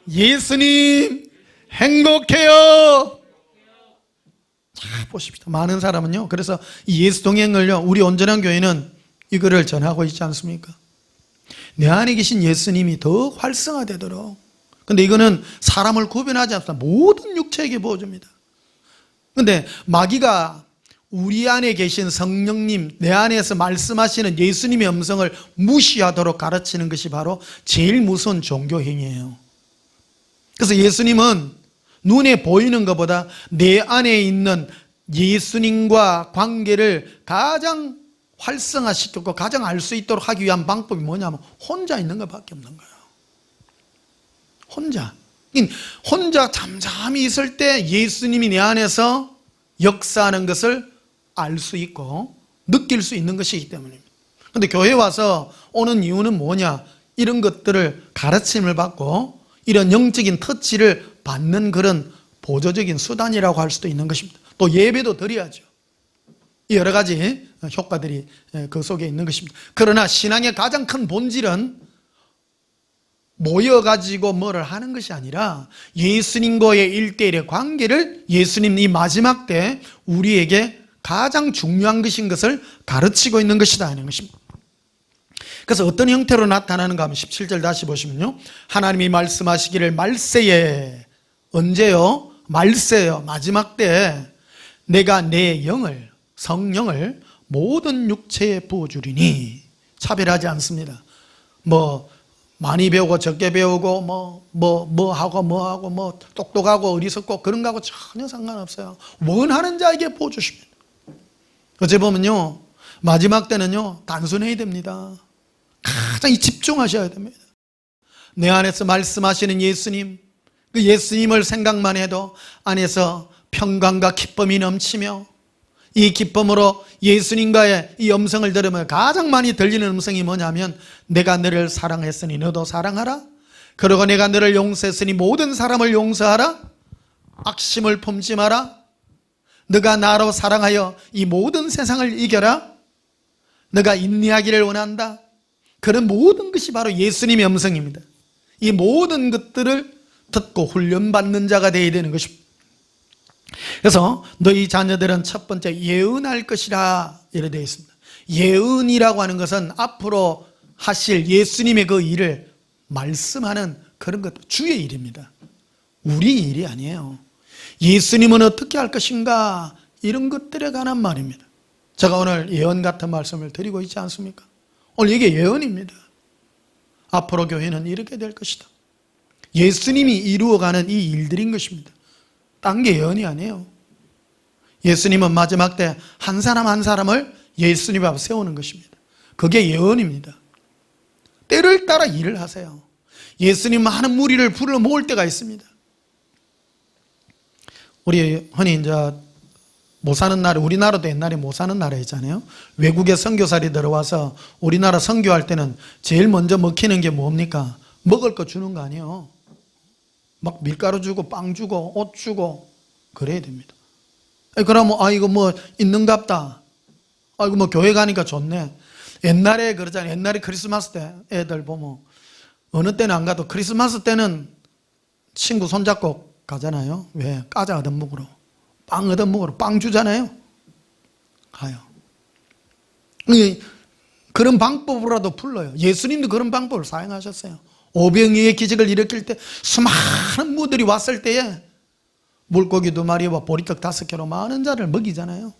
예수님 행복해요. 자, 보십시다. 많은 사람은요, 그래서 이 예수 동행을요, 우리 온전한 교회는 이거를 전하고 있지 않습니까? 내 안에 계신 예수님이 더 활성화되도록. 근데 이거는 사람을 구별하지 않습니다. 모든 육체에게 부어줍니다. 근데 마귀가 우리 안에 계신 성령님, 내 안에서 말씀하시는 예수님의 음성을 무시하도록 가르치는 것이 바로 제일 무서운 종교 행위예요. 그래서 예수님은 눈에 보이는 것보다 내 안에 있는 예수님과 관계를 가장 활성화시키고 가장 알 수 있도록 하기 위한 방법이 뭐냐면 혼자 있는 것밖에 없는 거예요. 혼자. 혼자 잠잠히 있을 때 예수님이 내 안에서 역사하는 것을 알 수 있고 느낄 수 있는 것이기 때문입니다. 그런데 교회 와서 오는 이유는 뭐냐? 이런 것들을 가르침을 받고 이런 영적인 터치를 받는 그런 보조적인 수단이라고 할 수도 있는 것입니다. 또 예배도 드려야죠. 여러 가지 효과들이 그 속에 있는 것입니다. 그러나 신앙의 가장 큰 본질은 모여가지고 뭐를 하는 것이 아니라 예수님과의 일대일의 관계를 예수님 이 마지막 때 우리에게 가장 중요한 것인 것을 가르치고 있는 것이다 하는 것입니다. 그래서 어떤 형태로 나타나는가 하면 17절 다시 보시면요, 하나님이 말씀하시기를 말세에, 언제요? 말세요, 마지막 때 내가 내 영을, 성령을 모든 육체에 부어주리니. 차별하지 않습니다. 뭐 많이 배우고 적게 배우고 뭐 하고 똑똑하고 어리석고 그런 거하고 전혀 상관없어요. 원하는 자에게 부어주십니다. 어제 보면요, 마지막 때는요 단순해야 됩니다. 가장 집중하셔야 됩니다. 내 안에서 말씀하시는 예수님, 그 예수님을 생각만 해도 안에서 평강과 기쁨이 넘치며, 이 기쁨으로 예수님과의 이 음성을 들으면 가장 많이 들리는 음성이 뭐냐면, 내가 너를 사랑했으니 너도 사랑하라. 그리고 내가 너를 용서했으니 모든 사람을 용서하라. 악심을 품지 마라. 너가 나로 사랑하여 이 모든 세상을 이겨라. 너가 인내하기를 원한다. 그런 모든 것이 바로 예수님의 음성입니다. 이 모든 것들을 듣고 훈련받는 자가 되어야 되는 것입니다. 그래서 너희 자녀들은 첫 번째 예언할 것이라 이렇게 되어 있습니다. 예언이라고 하는 것은 앞으로 하실 예수님의 그 일을 말씀하는 그런 것, 주의 일입니다. 우리 일이 아니에요. 예수님은 어떻게 할 것인가, 이런 것들에 관한 말입니다. 제가 오늘 예언 같은 말씀을 드리고 있지 않습니까? 오늘 이게 예언입니다. 앞으로 교회는 이렇게 될 것이다. 예수님이 이루어가는 이 일들인 것입니다. 딴 게 예언이 아니에요. 예수님은 마지막 때 한 사람 한 사람을 예수님 앞에 세우는 것입니다. 그게 예언입니다. 때를 따라 일을 하세요. 예수님 많은 무리를 불러 모을 때가 있습니다. 우리 흔히 이제 못 사는 나라, 우리나라도 옛날에 못 사는 나라였잖아요. 외국에 선교사들이 들어와서 우리나라 선교할 때는 제일 먼저 먹히는 게 뭡니까? 먹을 거 주는 거 아니에요. 막 밀가루 주고 빵 주고 옷 주고 그래야 됩니다. 그러면 이거 뭐 있는갑다. 이거 뭐 교회 가니까 좋네. 옛날에 그러잖아요. 옛날에 크리스마스 때 애들 보면 어느 때는 안 가도 크리스마스 때는 친구 손잡고 가잖아요. 왜? 과자 얻어먹으러, 빵 얻어먹으러 빵 주잖아요. 가요. 그런 방법으로라도 불러요. 예수님도 그런 방법을 사용하셨어요. 오병이의 기적을 일으킬 때 수많은 무들이 왔을 때에 물고기 2마리와 보리떡 5개로 많은 자를 먹이잖아요.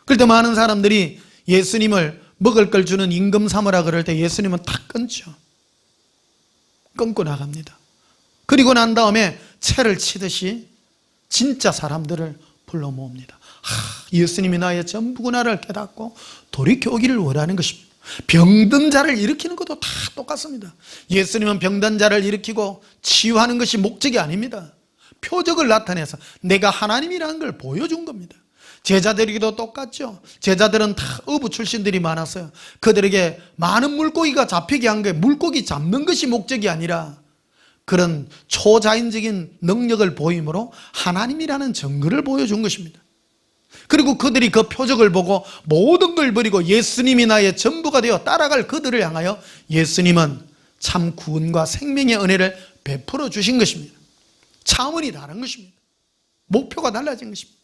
그럴 때 많은 사람들이 예수님을 먹을 걸 주는 임금 삼으라 그럴 때 예수님은 탁 끊죠. 끊고 나갑니다. 그리고 난 다음에 채를 치듯이 진짜 사람들을 불러 모읍니다. 예수님이 나의 전부구나를 깨닫고 돌이켜 오기를 원하는 것입니다. 병든 자를 일으키는 것도 다 똑같습니다. 예수님은 병든 자를 일으키고 치유하는 것이 목적이 아닙니다. 표적을 나타내서 내가 하나님이라는 걸 보여준 겁니다. 제자들에게도 똑같죠. 제자들은 다 어부 출신들이 많았어요. 그들에게 많은 물고기가 잡히게 한 게 물고기 잡는 것이 목적이 아니라 그런 초자연적인 능력을 보임으로 하나님이라는 증거를 보여준 것입니다. 그리고 그들이 그 표적을 보고 모든 걸 버리고 예수님이 나의 전부가 되어 따라갈 그들을 향하여 예수님은 참 구원과 생명의 은혜를 베풀어 주신 것입니다. 차원이 다른 것입니다. 목표가 달라진 것입니다.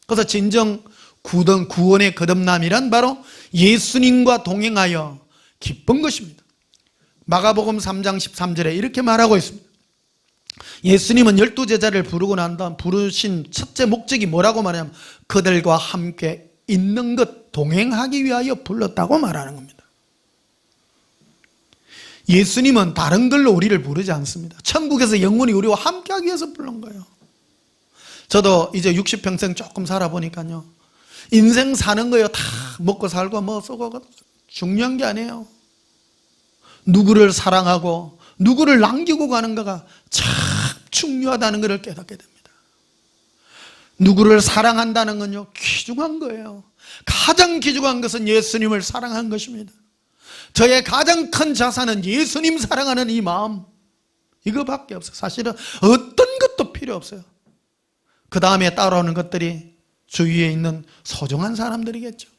그래서 진정 구원의 거듭남이란 바로 예수님과 동행하여 기쁜 것입니다. 마가복음 3장 13절에 이렇게 말하고 있습니다. 예수님은 12제자를 부르고 난 다음 부르신 첫째 목적이 뭐라고 말하냐면 그들과 함께 있는 것, 동행하기 위하여 불렀다고 말하는 겁니다. 예수님은 다른 걸로 우리를 부르지 않습니다. 천국에서 영원히 우리와 함께하기 위해서 부른 거예요. 저도 이제 60평생 조금 살아보니까요, 인생 사는 거예요. 다 먹고 살고 뭐 쓰고 중요한 게 아니에요. 누구를 사랑하고 누구를 남기고 가는가가 참 중요하다는 것을 깨닫게 됩니다. 누구를 사랑한다는 건요, 귀중한 거예요. 가장 귀중한 것은 예수님을 사랑한 것입니다. 저의 가장 큰 자산은 예수님 사랑하는 이 마음, 이거밖에 없어요. 사실은 어떤 것도 필요 없어요. 그 다음에 따라오는 것들이 주위에 있는 소중한 사람들이겠죠.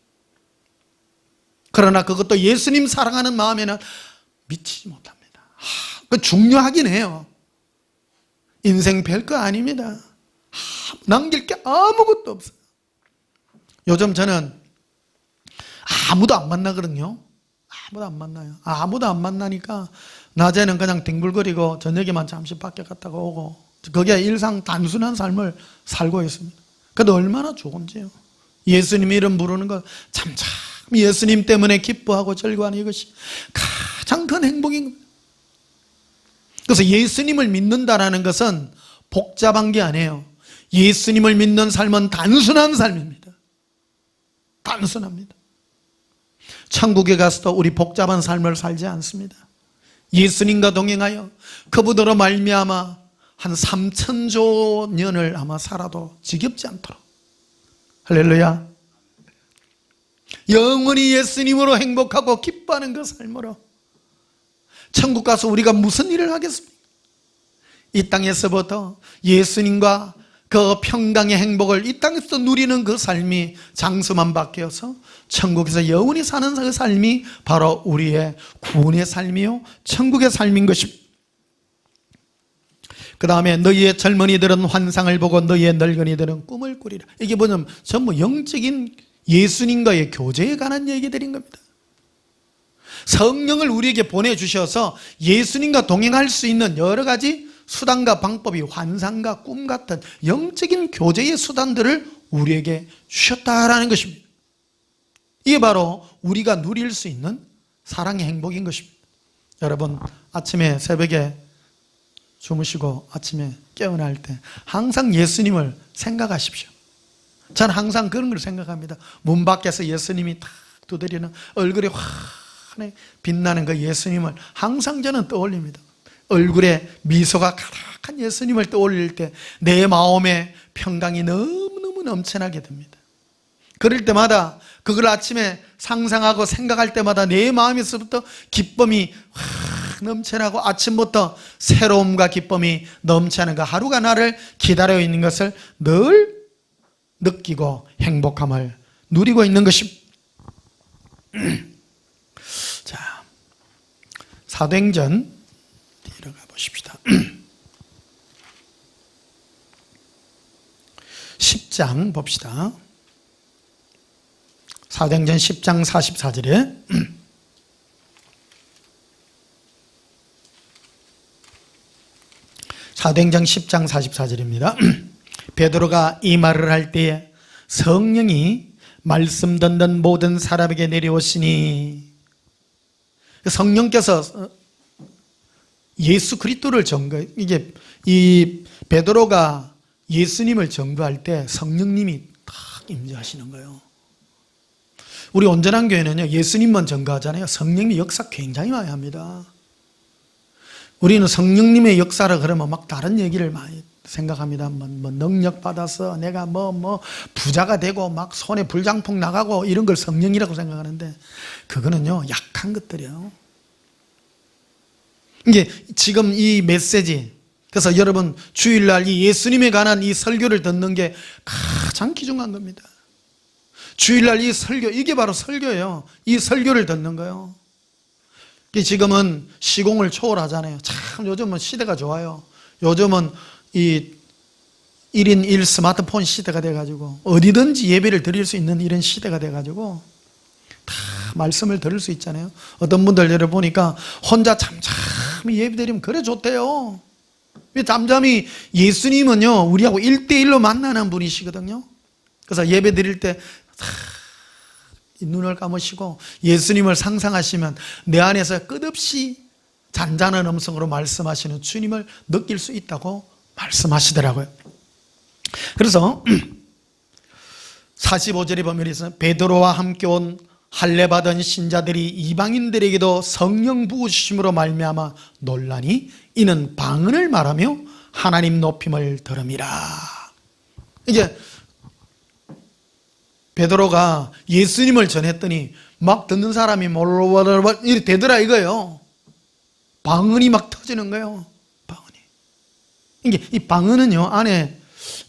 그러나 그것도 예수님 사랑하는 마음에는 미치지 못합니다. 그 중요하긴 해요. 인생 별거 아닙니다. 남길 게 아무것도 없어요. 요즘 저는 아무도 안 만나거든요. 아무도 안 만나요. 아무도 안 만나니까 낮에는 그냥 뒹굴거리고 저녁에만 잠시 밖에 갔다가 오고, 그게 일상 단순한 삶을 살고 있습니다. 그래도 얼마나 좋은지요. 예수님 이름 부르는 거 참 예수님 때문에 기뻐하고 즐거워하는 이것이 가장 큰 행복인 겁니다. 그래서 예수님을 믿는다라는 것은 복잡한 게 아니에요. 예수님을 믿는 삶은 단순한 삶입니다. 단순합니다. 천국에 가서도 우리 복잡한 삶을 살지 않습니다. 예수님과 동행하여 그분으로 말미암아 한 3,000조 년을 아마 살아도 지겹지 않도록, 할렐루야, 영원히 예수님으로 행복하고 기뻐하는 그 삶으로 천국 가서 우리가 무슨 일을 하겠습니까? 이 땅에서부터 예수님과 그 평강의 행복을 이 땅에서 누리는 그 삶이 장수만 바뀌어서 천국에서 영원히 사는 그 삶이 바로 우리의 구원의 삶이요 천국의 삶인 것입니다. 그 다음에 너희의 젊은이들은 환상을 보고 너희의 늙은이들은 꿈을 꾸리라. 이게 뭐냐면 전부 영적인 예수님과의 교제에 관한 얘기들인 겁니다. 성령을 우리에게 보내주셔서 예수님과 동행할 수 있는 여러 가지 수단과 방법이 환상과 꿈 같은 영적인 교제의 수단들을 우리에게 주셨다라는 것입니다. 이게 바로 우리가 누릴 수 있는 사랑의 행복인 것입니다. 여러분, 아침에 새벽에 주무시고 아침에 깨어날 때 항상 예수님을 생각하십시오. 저는 항상 그런 걸 생각합니다. 문 밖에서 예수님이 탁 두드리는 얼굴이 환하게 빛나는 그 예수님을 항상 저는 떠올립니다. 얼굴에 미소가 가득한 예수님을 떠올릴 때 내 마음에 평강이 너무너무 넘쳐나게 됩니다. 그럴 때마다 그걸 아침에 상상하고 생각할 때마다 내 마음에서부터 기쁨이 확 넘쳐나고 아침부터 새로움과 기쁨이 넘쳐나는 그 하루가 나를 기다려 있는 것을 늘 느끼고 행복함을 누리고 있는 것입니다. 자, 사도행전 들어가 보십시다. 10장 봅시다. 사도행전 10장 44절에 사도행전 10장 44절입니다. 베드로가 이 말을 할 때에 성령이 말씀 듣는 모든 사람에게 내려오시니, 성령께서 예수 그리스도를 이게 이 베드로가 예수님을 전도할 때 성령님이 딱 임재하시는 거예요. 우리 온전한 교회는요, 예수님만 전도하잖아요. 성령님의 역사 굉장히 많이 합니다. 우리는 성령님의 역사를 그러면 막 다른 얘기를 많이 생각합니다. 뭐 능력 받아서 내가 뭐 부자가 되고 막 손에 불장풍 나가고 이런 걸 성령이라고 생각하는데, 그거는요 약한 것들이에요. 이게 지금 이 메시지, 그래서 여러분 주일날 이 예수님에 관한 이 설교를 듣는 게 가장 귀중한 겁니다. 주일날 이 설교, 이게 바로 설교예요. 이 설교를 듣는 거예요. 지금은 시공을 초월하잖아요. 참 요즘은 시대가 좋아요. 요즘은 이 1인 1 스마트폰 시대가 돼가지고 어디든지 예배를 드릴 수 있는 이런 시대가 돼가지고 다 말씀을 들을 수 있잖아요. 어떤 분들 예를 보니까 혼자 잠잠히 예배 드리면 그래 좋대요. 잠잠히 예수님은요 우리하고 1대1로 만나는 분이시거든요. 그래서 예배 드릴 때 눈을 감으시고 예수님을 상상하시면 내 안에서 끝없이 잔잔한 음성으로 말씀하시는 주님을 느낄 수 있다고 말씀하시더라고요. 그래서 45절에 보면 베드로와 함께 온 할례받은 신자들이 이방인들에게도 성령 부으심으로 말미암아 논란이, 이는 방언을 말하며 하나님 높임을 들음이라. 이게 베드로가 예수님을 전했더니 막 듣는 사람이 이렇게 되더라 이거예요. 방언이 막 터지는 거예요. 방언이. 이게 이 방언은요, 안에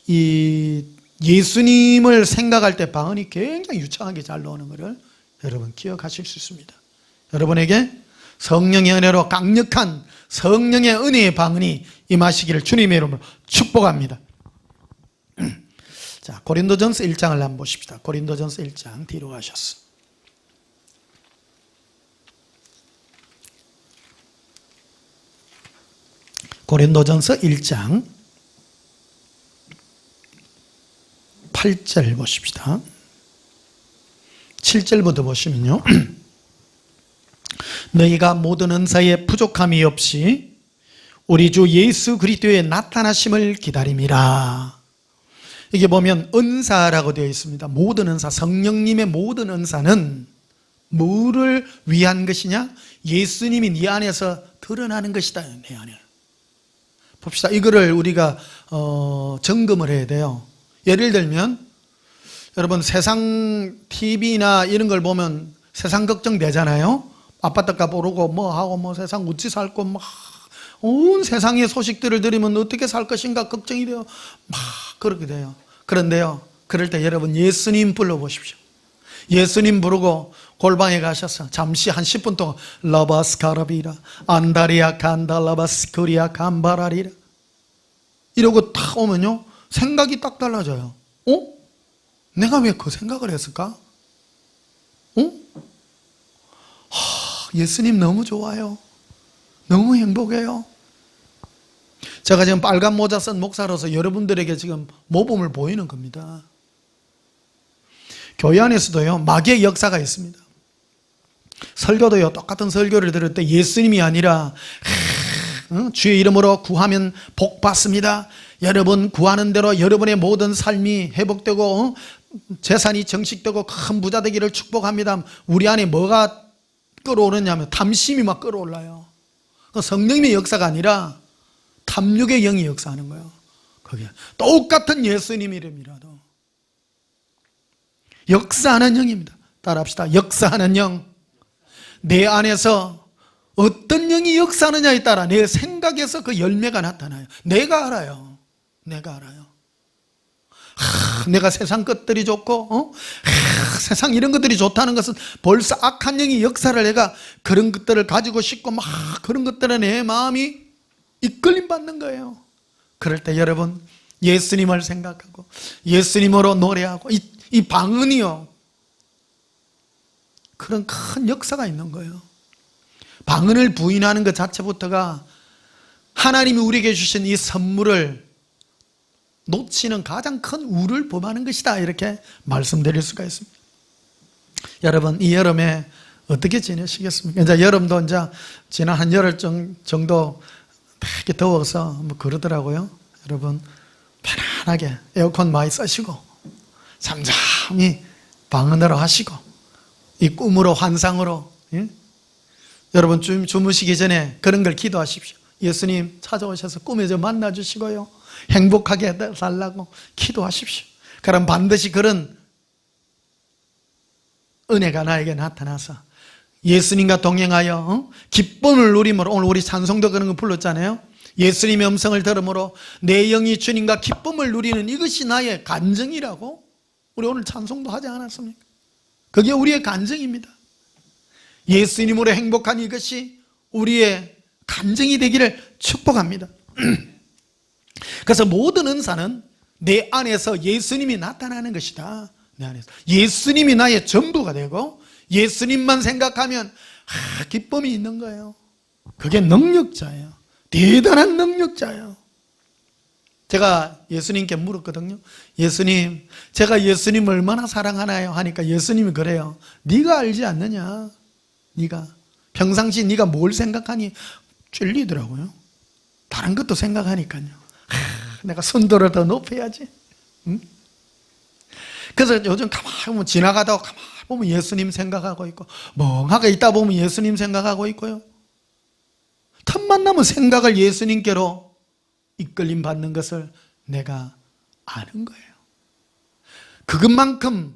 이 예수님을 생각할 때 방언이 굉장히 유창하게 잘 나오는 것을 여러분 기억하실 수 있습니다. 여러분에게 성령의 은혜로 강력한 성령의 은혜의 방언이 임하시기를 주님의 이름으로 축복합니다. 자, 고린도전서 1장을 한번 보십시다. 고린도전서 1장 뒤로 가셨어. 고린도전서 1장 8절 보십시다. 7절부터 보시면요. 너희가 모든 은사에 부족함이 없이 우리 주 예수 그리스도의 나타나심을 기다림이라. 이게 보면 은사라고 되어 있습니다. 모든 은사, 성령님의 모든 은사는 뭐를 위한 것이냐? 예수님이 네 안에서 드러나는 것이다. 내 안에. 봅시다. 이거를 우리가 점검을 해야 돼요. 예를 들면 여러분 세상 TV나 이런 걸 보면 세상 걱정되잖아요. 아파트값 오르고 뭐 하고 뭐 세상 어찌 살고 막 온 세상의 소식들을 들으면 어떻게 살 것인가 걱정이 돼요. 막 그렇게 돼요. 그런데요, 그럴 때 여러분 예수님 불러보십시오. 예수님 부르고 골방에 가셔서 잠시 한 10분 동안 라바스카라비라 안다리아 간달라바스코리아 간바라리라 이러고 딱 오면요, 생각이 딱 달라져요. 내가 왜 그 생각을 했을까? 예수님 너무 좋아요. 너무 행복해요. 제가 지금 빨간 모자 쓴 목사로서 여러분들에게 지금 모범을 보이는 겁니다. 교회 안에서도요, 마귀의 역사가 있습니다. 설교도요, 똑같은 설교를 들을 때 예수님이 아니라 주의 이름으로 구하면 복 받습니다. 여러분 구하는 대로 여러분의 모든 삶이 회복되고 재산이 정식되고 큰 부자 되기를 축복합니다. 우리 안에 뭐가 끌어오르냐면 탐심이 막 끌어올라요. 성령님의 역사가 아니라 탐욕의 영이 역사하는 거예요. 그게 똑같은 예수님 이름이라도 역사하는 영입니다. 따라합시다. 역사하는 영. 내 안에서 어떤 영이 역사하느냐에 따라 내 생각에서 그 열매가 나타나요. 내가 알아요. 내가 알아요. 내가 세상 것들이 좋고 세상 이런 것들이 좋다는 것은 벌써 악한 영이 역사를 해가 그런 것들을 가지고 싶고 막 그런 것들에 내 마음이 이끌림 받는 거예요. 그럴 때 여러분 예수님을 생각하고 예수님으로 노래하고 이 방언이요, 그런 큰 역사가 있는 거예요. 방언을 부인하는 것 자체부터가 하나님이 우리에게 주신 이 선물을 놓치는 가장 큰 우를 범하는 것이다, 이렇게 말씀드릴 수가 있습니다. 여러분 이 여름에 어떻게 지내시겠습니까? 이제 여름도 이제 지난 한 열흘 정도 되게 더워서 뭐 그러더라고요. 여러분 편안하게 에어컨 많이 쓰시고 잠잠히 방언으로 하시고 이 꿈으로 환상으로, 예? 여러분 주무시기 전에 그런 걸 기도하십시오. 예수님 찾아오셔서 꿈에 좀 만나주시고요, 행복하게 살라고 기도하십시오. 그럼 반드시 그런 은혜가 나에게 나타나서 예수님과 동행하여 기쁨을 누림으로, 오늘 우리 찬송도 그런 거 불렀잖아요. 예수님의 음성을 들음으로 내 영이 주님과 기쁨을 누리는 이것이 나의 간증이라고 우리 오늘 찬송도 하지 않았습니까? 그게 우리의 간증입니다. 예수님으로 행복한 이것이 우리의 간증이 되기를 축복합니다. 그래서 모든 은사는 내 안에서 예수님이 나타나는 것이다. 내 안에서 예수님이 나의 전부가 되고 예수님만 생각하면 기쁨이 있는 거예요. 그게 능력자예요. 대단한 능력자예요. 제가 예수님께 물었거든요. 예수님, 제가 예수님을 얼마나 사랑하나요? 하니까 예수님이 그래요. 네가 알지 않느냐? 네가 평상시 네가 뭘 생각하니? 찔리더라고요. 다른 것도 생각하니까요. 내가 선도를 더 높여야지. 응? 그래서 요즘 가만히 보면 지나가다가 가만히 보면 예수님 생각하고 있고, 멍하게 있다 보면 예수님 생각하고 있고요. 틈만 나면 생각을 예수님께로 이끌림 받는 것을 내가 아는 거예요. 그것만큼,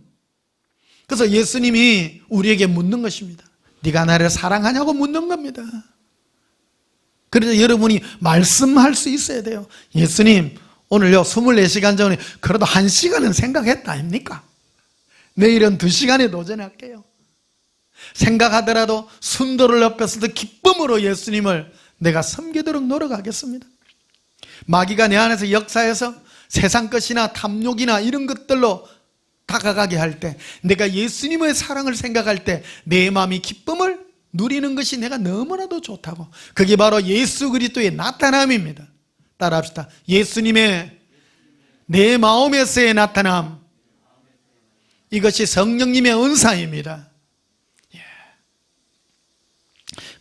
그래서 예수님이 우리에게 묻는 것입니다. 네가 나를 사랑하냐고 묻는 겁니다. 그래서 여러분이 말씀할 수 있어야 돼요. 예수님, 오늘요 24시간 전에 그래도 1시간은 생각했다 아닙니까? 내일은 2시간에 도전할게요. 생각하더라도 순도를 높여서도 기쁨으로 예수님을 내가 섬기도록 노력하겠습니다. 마귀가 내 안에서 역사해서 세상 것이나 탐욕이나 이런 것들로 다가가게 할 때, 내가 예수님의 사랑을 생각할 때 내 마음이 기쁨을 누리는 것이 내가 너무나도 좋다고. 그게 바로 예수 그리스도의 나타남입니다. 따라합시다. 예수님의 내 마음에서의 나타남, 이것이 성령님의 은사입니다.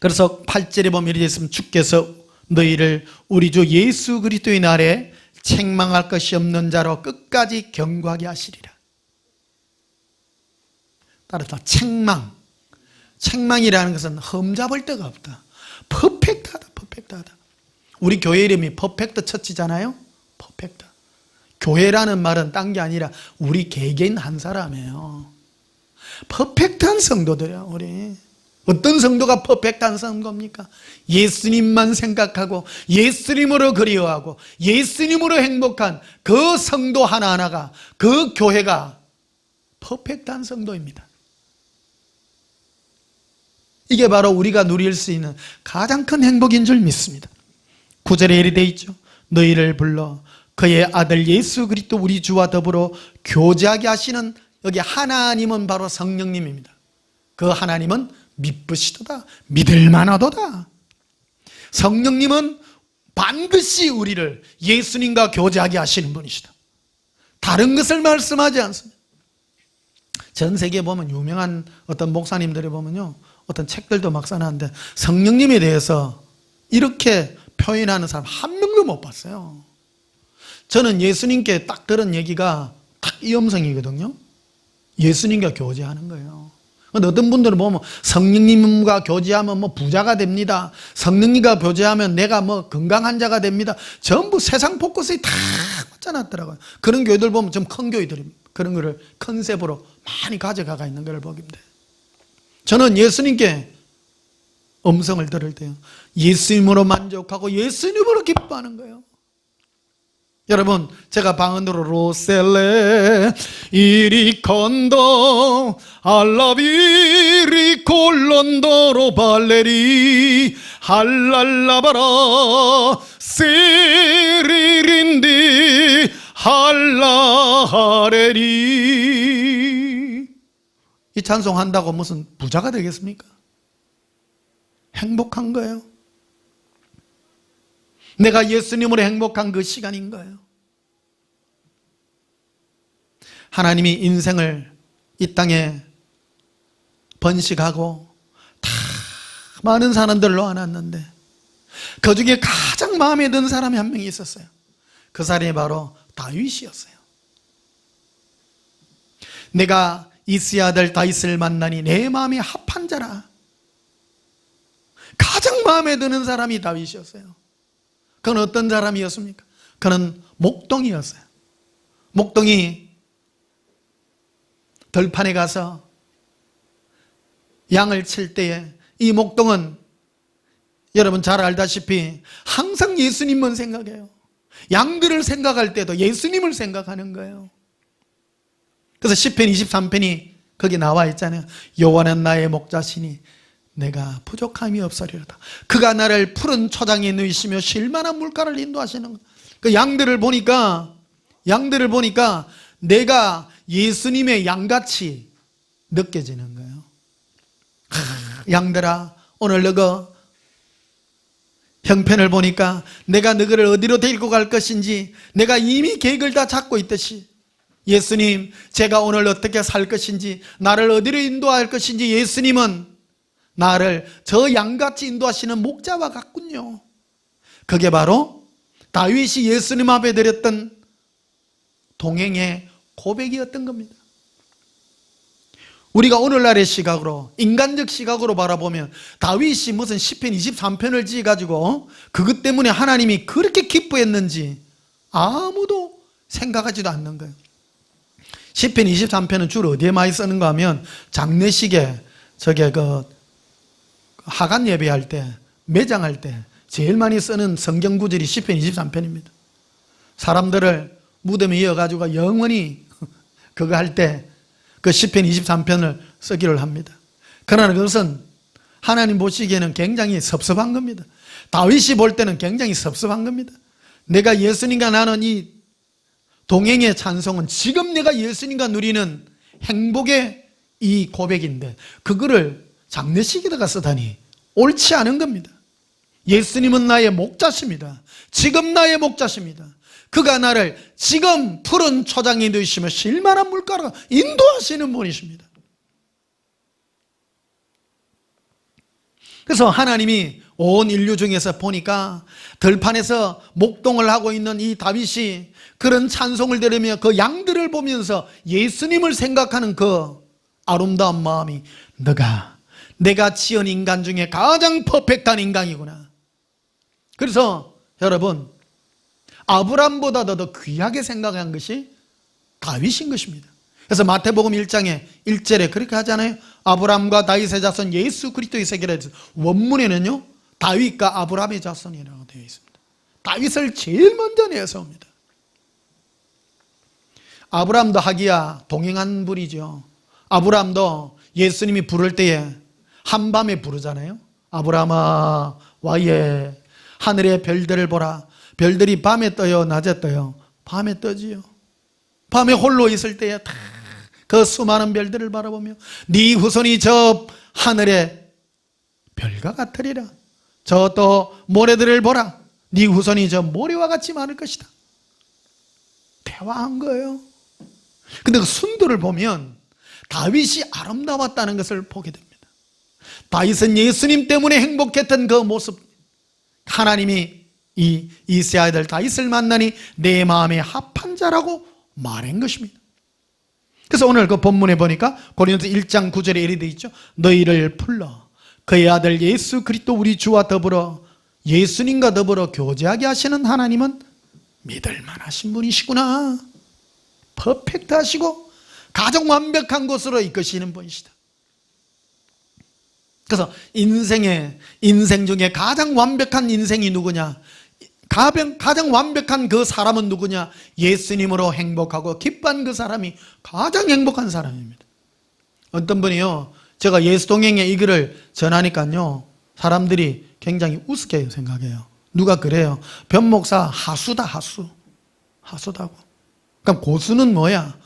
그래서 8절에 보면 이렇게 있으면, 주께서 너희를 우리 주 예수 그리스도의 날에 책망할 것이 없는 자로 끝까지 경고하게 하시리라. 따라서 책망이라는 것은 흠잡을 데가 없다. 퍼펙트하다. 우리 교회 이름이 퍼펙트 처치잖아요. 퍼펙트. 교회라는 말은 딴 게 아니라 우리 개개인 한 사람이에요. 퍼펙트한 성도들이야. 우리 어떤 성도가 퍼펙트한 성도입니까? 예수님만 생각하고 예수님으로 그리워하고 예수님으로 행복한 그 성도 하나하나가, 그 교회가 퍼펙트한 성도입니다. 이게 바로 우리가 누릴 수 있는 가장 큰 행복인 줄 믿습니다. 9절에 이렇게 되어 있죠. 너희를 불러 그의 아들 예수 그리스도 우리 주와 더불어 교제하게 하시는, 여기 하나님은 바로 성령님입니다. 그 하나님은 믿으시도다, 믿을만하도다. 성령님은 반드시 우리를 예수님과 교제하게 하시는 분이시다. 다른 것을 말씀하지 않습니다. 전 세계에 보면 유명한 어떤 목사님들이 보면요, 어떤 책들도 막 써놨는데 성령님에 대해서 이렇게 표현하는 사람 한 명도 못 봤어요. 저는 예수님께 딱 들은 얘기가 딱 이 음성이거든요. 예수님과 교제하는 거예요. 어떤 분들은 보면 성령님과 교제하면 뭐 부자가 됩니다, 성령님과 교제하면 내가 뭐 건강한 자가 됩니다, 전부 세상 포커스에 다 꽂아놨더라고요. 그런 교회들 보면 좀 큰 교회들이 그런 거를 컨셉으로 많이 가져가 있는 걸 보기면 돼요. 저는 예수님께 음성을 들을 때요, 예수님으로 만족하고 예수님으로 기뻐하는 거예요. 여러분, 제가 방언으로 로셀레 이리 컨도 알라비리 콜론도로 발레리 할랄라바라 세리린디 할라하레리. 이 찬송한다고 무슨 부자가 되겠습니까? 행복한 거예요. 내가 예수님으로 행복한 그 시간인 거예요. 하나님이 인생을 이 땅에 번식하고 다 많은 사람들을 놓아놨는데 그 중에 가장 마음에 든 사람이 한 명이 있었어요. 그 사람이 바로 다윗이었어요. 내가 이스의 아들 다윗을 만나니 내 마음이 합한 자라. 가장 마음에 드는 사람이 다윗이었어요. 그는 어떤 사람이었습니까? 그는 목동이었어요. 목동이 들판에 가서 양을 칠 때에 이 목동은 여러분 잘 알다시피 항상 예수님만 생각해요. 양들을 생각할 때도 예수님을 생각하는 거예요. 그래서 시편 23편이 거기 나와 있잖아요. 여호와는 나의 목자시니 내가 부족함이 없으리로다. 그가 나를 푸른 초장에 누이시며 쉴만한 물가를 인도하시는 것. 그 양들을 보니까 내가 예수님의 양같이 느껴지는 거예요. 양들아, 오늘 너가 형편을 보니까 내가 너를 어디로 데리고 갈 것인지 내가 이미 계획을 다 잡고 있듯이, 예수님, 제가 오늘 어떻게 살 것인지, 나를 어디로 인도할 것인지 예수님은 나를 저 양같이 인도하시는 목자와 같군요. 그게 바로 다윗이 예수님 앞에 드렸던 동행의 고백이었던 겁니다. 우리가 오늘날의 시각으로, 인간적 시각으로 바라보면 다윗이 무슨 시편 23편을 지어가지고 그것 때문에 하나님이 그렇게 기뻐했는지 아무도 생각하지도 않는 거예요. 시편 23편은 주로 어디에 많이 쓰는가 하면 장례식에 하간 예배할 때, 매장할 때 제일 많이 쓰는 성경 구절이 시편 23편입니다. 사람들을 무덤에 이어가지고 영원히 그거 할 때 그 시편 23편을 쓰기를 합니다. 그러나 그것은 하나님 보시기에는 굉장히 섭섭한 겁니다. 다윗이 볼 때는 굉장히 섭섭한 겁니다. 내가 예수님과 나는 이 동행의 찬송은 지금 내가 예수님과 누리는 행복의 이 고백인데 그거를 장례식에다가 쓰다니 옳지 않은 겁니다. 예수님은 나의 목자십니다. 지금 나의 목자십니다. 그가 나를 지금 푸른 초장에 넣으시며 실만한 물가로 인도하시는 분이십니다. 그래서 하나님이 온 인류 중에서 보니까 들판에서 목동을 하고 있는 이 다윗이 그런 찬송을 들으며 그 양들을 보면서 예수님을 생각하는 그 아름다운 마음이 내가 지은 인간 중에 가장 퍼펙트한 인간이구나. 그래서 여러분, 아브람보다도 더 귀하게 생각한 것이 다윗인 것입니다. 그래서 마태복음 1장에 1절에 그렇게 하잖아요. 아브람과 다윗의 자손 예수 그리스도의 세계라 해서 원문에는요 다윗과 아브람의 자손이라고 되어 있습니다. 다윗을 제일 먼저 내세웁니다. 아브람도 하기야 동행한 분이죠. 아브람도 예수님이 부를 때에 한밤에 부르잖아요. 아브람아 와예 하늘의 별들을 보라. 별들이 밤에 떠요, 낮에 떠요? 밤에 떠지요. 밤에 홀로 있을 때에 다 그 수많은 별들을 바라보며 네 후손이 저 하늘의 별과 같으리라. 저 또 모래들을 보라. 네 후손이 저 모래와 같이 많을 것이다. 대화한 거예요. 근데 그 순도를 보면 다윗이 아름다웠다는 것을 보게 됩니다. 다윗은 예수님 때문에 행복했던 그 모습, 하나님이 이 이세 아이들 다윗을 만나니 내 마음에 합한 자라고 말한 것입니다. 그래서 오늘 그 본문에 보니까 고린도서 1장 9절에 이렇게 되어 있죠. 너희를 불러 그의 아들 예수 그리스도 우리 주와 더불어 예수님과 더불어 교제하게 하시는 하나님은 믿을 만하신 분이시구나. 퍼펙트하시고 가장 완벽한 곳으로 이끄시는 분이시다. 그래서 인생 중에 가장 완벽한 인생이 누구냐? 가장 완벽한 그 사람은 누구냐? 예수님으로 행복하고 기뻐한 그 사람이 가장 행복한 사람입니다. 어떤 분이요, 제가 예수 동행의 이 글을 전하니까요 사람들이 굉장히 우습게 생각해요. 누가 그래요? 변목사 하수다, 하수다고. 그럼 고수는 뭐야?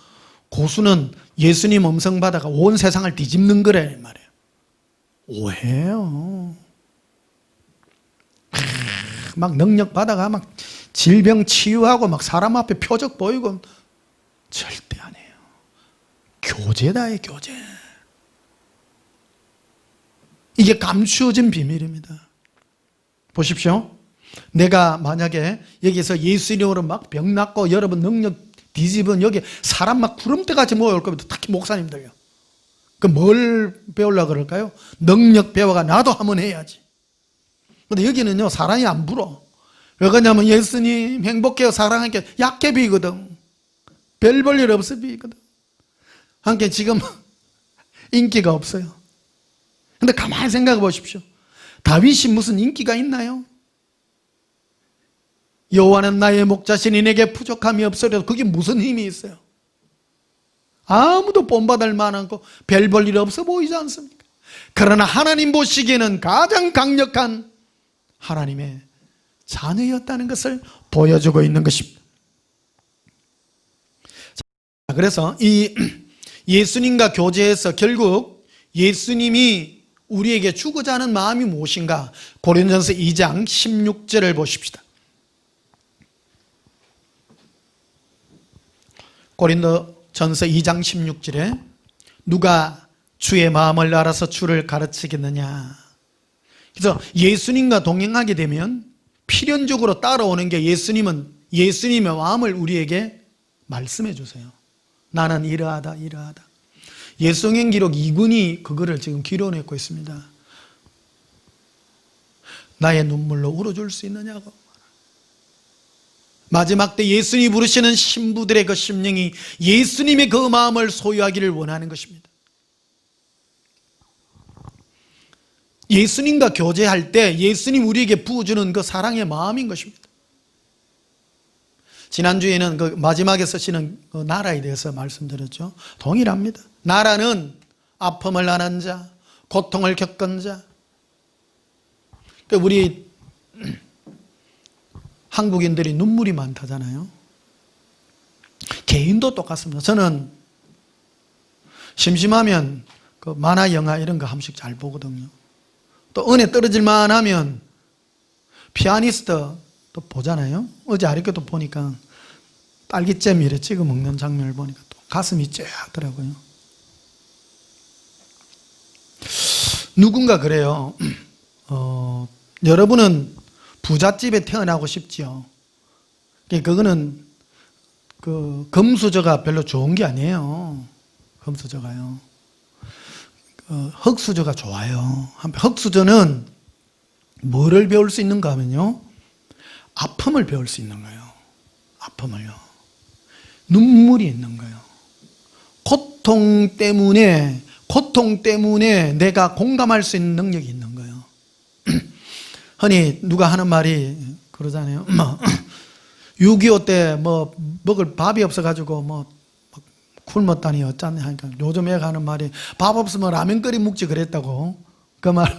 고수는 예수님 음성 받아가 온 세상을 뒤집는 거래 말이에요. 오해요. 막 능력 받아가 막 질병 치유하고 막 사람 앞에 표적 보이고 절대 아니에요. 교제다의 교제. 이게 감추어진 비밀입니다. 보십시오. 내가 만약에 여기서 예수 이름으로 막 병 낫고 여러분 능력 뒤집은 여기 사람 막 구름대같이 모여올 겁니다. 특히 목사님들요. 그 뭘 배우려고 그럴까요? 능력 배워가 나도 한번 해야지. 근데 여기는요 사람이 안 불어. 왜 그러냐면 예수님 행복해요 사랑하니까 약해 비거든. 별 볼 일 없어 비거든. 함께 지금 인기가 없어요. 근데 가만히 생각해 보십시오. 다윗이 무슨 인기가 있나요? 여호와는 나의 목자시니 내게 부족함이 없으리라. 그게 무슨 힘이 있어요? 아무도 본받을 만한 거 별 볼 일 없어 보이지 않습니까? 그러나 하나님 보시기에는 가장 강력한 하나님의 자녀였다는 것을 보여주고 있는 것입니다. 그래서 이 예수님과 교제해서 결국 예수님이 우리에게 주고자 하는 마음이 무엇인가? 고린도전서 2장 16절을 보십시다. 고린도전서 2장 16절에 누가 주의 마음을 알아서 주를 가르치겠느냐. 그래서 예수님과 동행하게 되면 필연적으로 따라오는 게 예수님의 마음을 우리에게 말씀해 주세요. 나는 이러하다. 예수성경 기록 2군이 그거를 지금 기록해놓고 있습니다. 나의 눈물로 울어줄 수 있느냐고. 마지막 때 예수님이 부르시는 신부들의 그 심령이 예수님의 그 마음을 소유하기를 원하는 것입니다. 예수님과 교제할 때 예수님 우리에게 부어주는 그 사랑의 마음인 것입니다. 지난주에는 그 마지막에 쓰시는 그 나라에 대해서 말씀드렸죠. 동일합니다. 나라는 아픔을 나는 자, 고통을 겪은 자. 우리 한국인들이 눈물이 많다잖아요. 개인도 똑같습니다. 저는 심심하면 그 만화, 영화 이런 거 한 번씩 잘 보거든요. 또 은혜 떨어질만 하면 피아니스트 또 보잖아요. 어제 아랫게도 보니까 딸기잼 이래 찍어 먹는 장면을 보니까 또 가슴이 쫙하더라고요. 누군가 그래요. 여러분은 부잣집에 태어나고 싶지요. 그거는 그 금수저가 별로 좋은 게 아니에요. 금수저가요. 흙수저가 좋아요. 흙수저는 뭐를 배울 수 있는가 하면요, 아픔을 배울 수 있는 거예요. 아픔을요. 눈물이 있는 거예요. 고통 때문에 내가 공감할 수 있는 능력이 있는 거예요. 흔히 누가 하는 말이 그러잖아요. 6.25 때 뭐 먹을 밥이 없어가지고 뭐 굶었다니 어쩌냐 하니까 요즘 애가 하는 말이 밥 없으면 라면 끓여 먹지 그랬다고. 그 말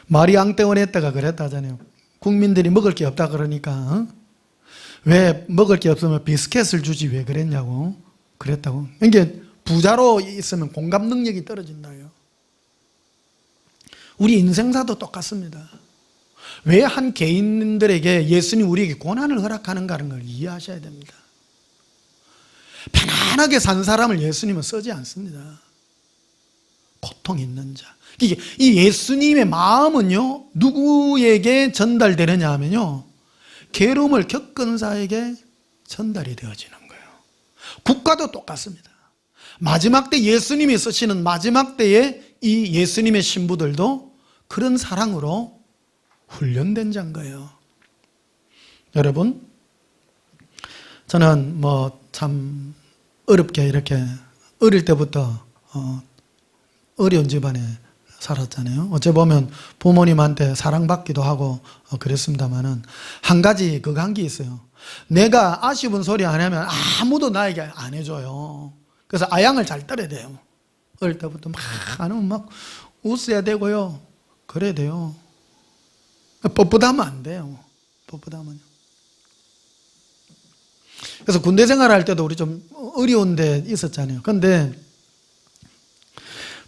말이 앙땡원했다가 그랬다잖아요. 국민들이 먹을 게 없다 그러니까 왜 먹을 게 없으면 비스켓을 주지 왜 그랬냐고 그랬다고. 그러니까 부자로 있으면 공감 능력이 떨어진다요. 우리 인생사도 똑같습니다. 왜 한 개인들에게 예수님 우리에게 고난을 허락하는가는 걸 이해하셔야 됩니다. 편안하게 산 사람을 예수님은 쓰지 않습니다. 고통 있는 자. 이 예수님의 마음은요, 누구에게 전달되느냐 하면요, 괴로움을 겪은 자에게 전달이 되어지는 거예요. 국가도 똑같습니다. 마지막 때 예수님이 쓰시는 마지막 때에 이 예수님의 신부들도 그런 사랑으로 훈련된 자인 거예요. 여러분, 저는 뭐 참 어렵게 이렇게 어릴 때부터 어려운 집안에 살았잖아요. 어째 보면 부모님한테 사랑받기도 하고 그랬습니다만은 한 가지 그거 한 게 있어요. 내가 아쉬운 소리 안 하면 아무도 나에게 안 해줘요. 그래서 아양을 잘 떨어야 돼요. 어릴 때부터 막 안 하면 막 웃어야 되고요. 그래야 돼요. 뻣뻣하면 안 돼요. 뻣뻣하면요. 그래서 군대 생활할 때도 우리 좀 어려운 데 있었잖아요. 근데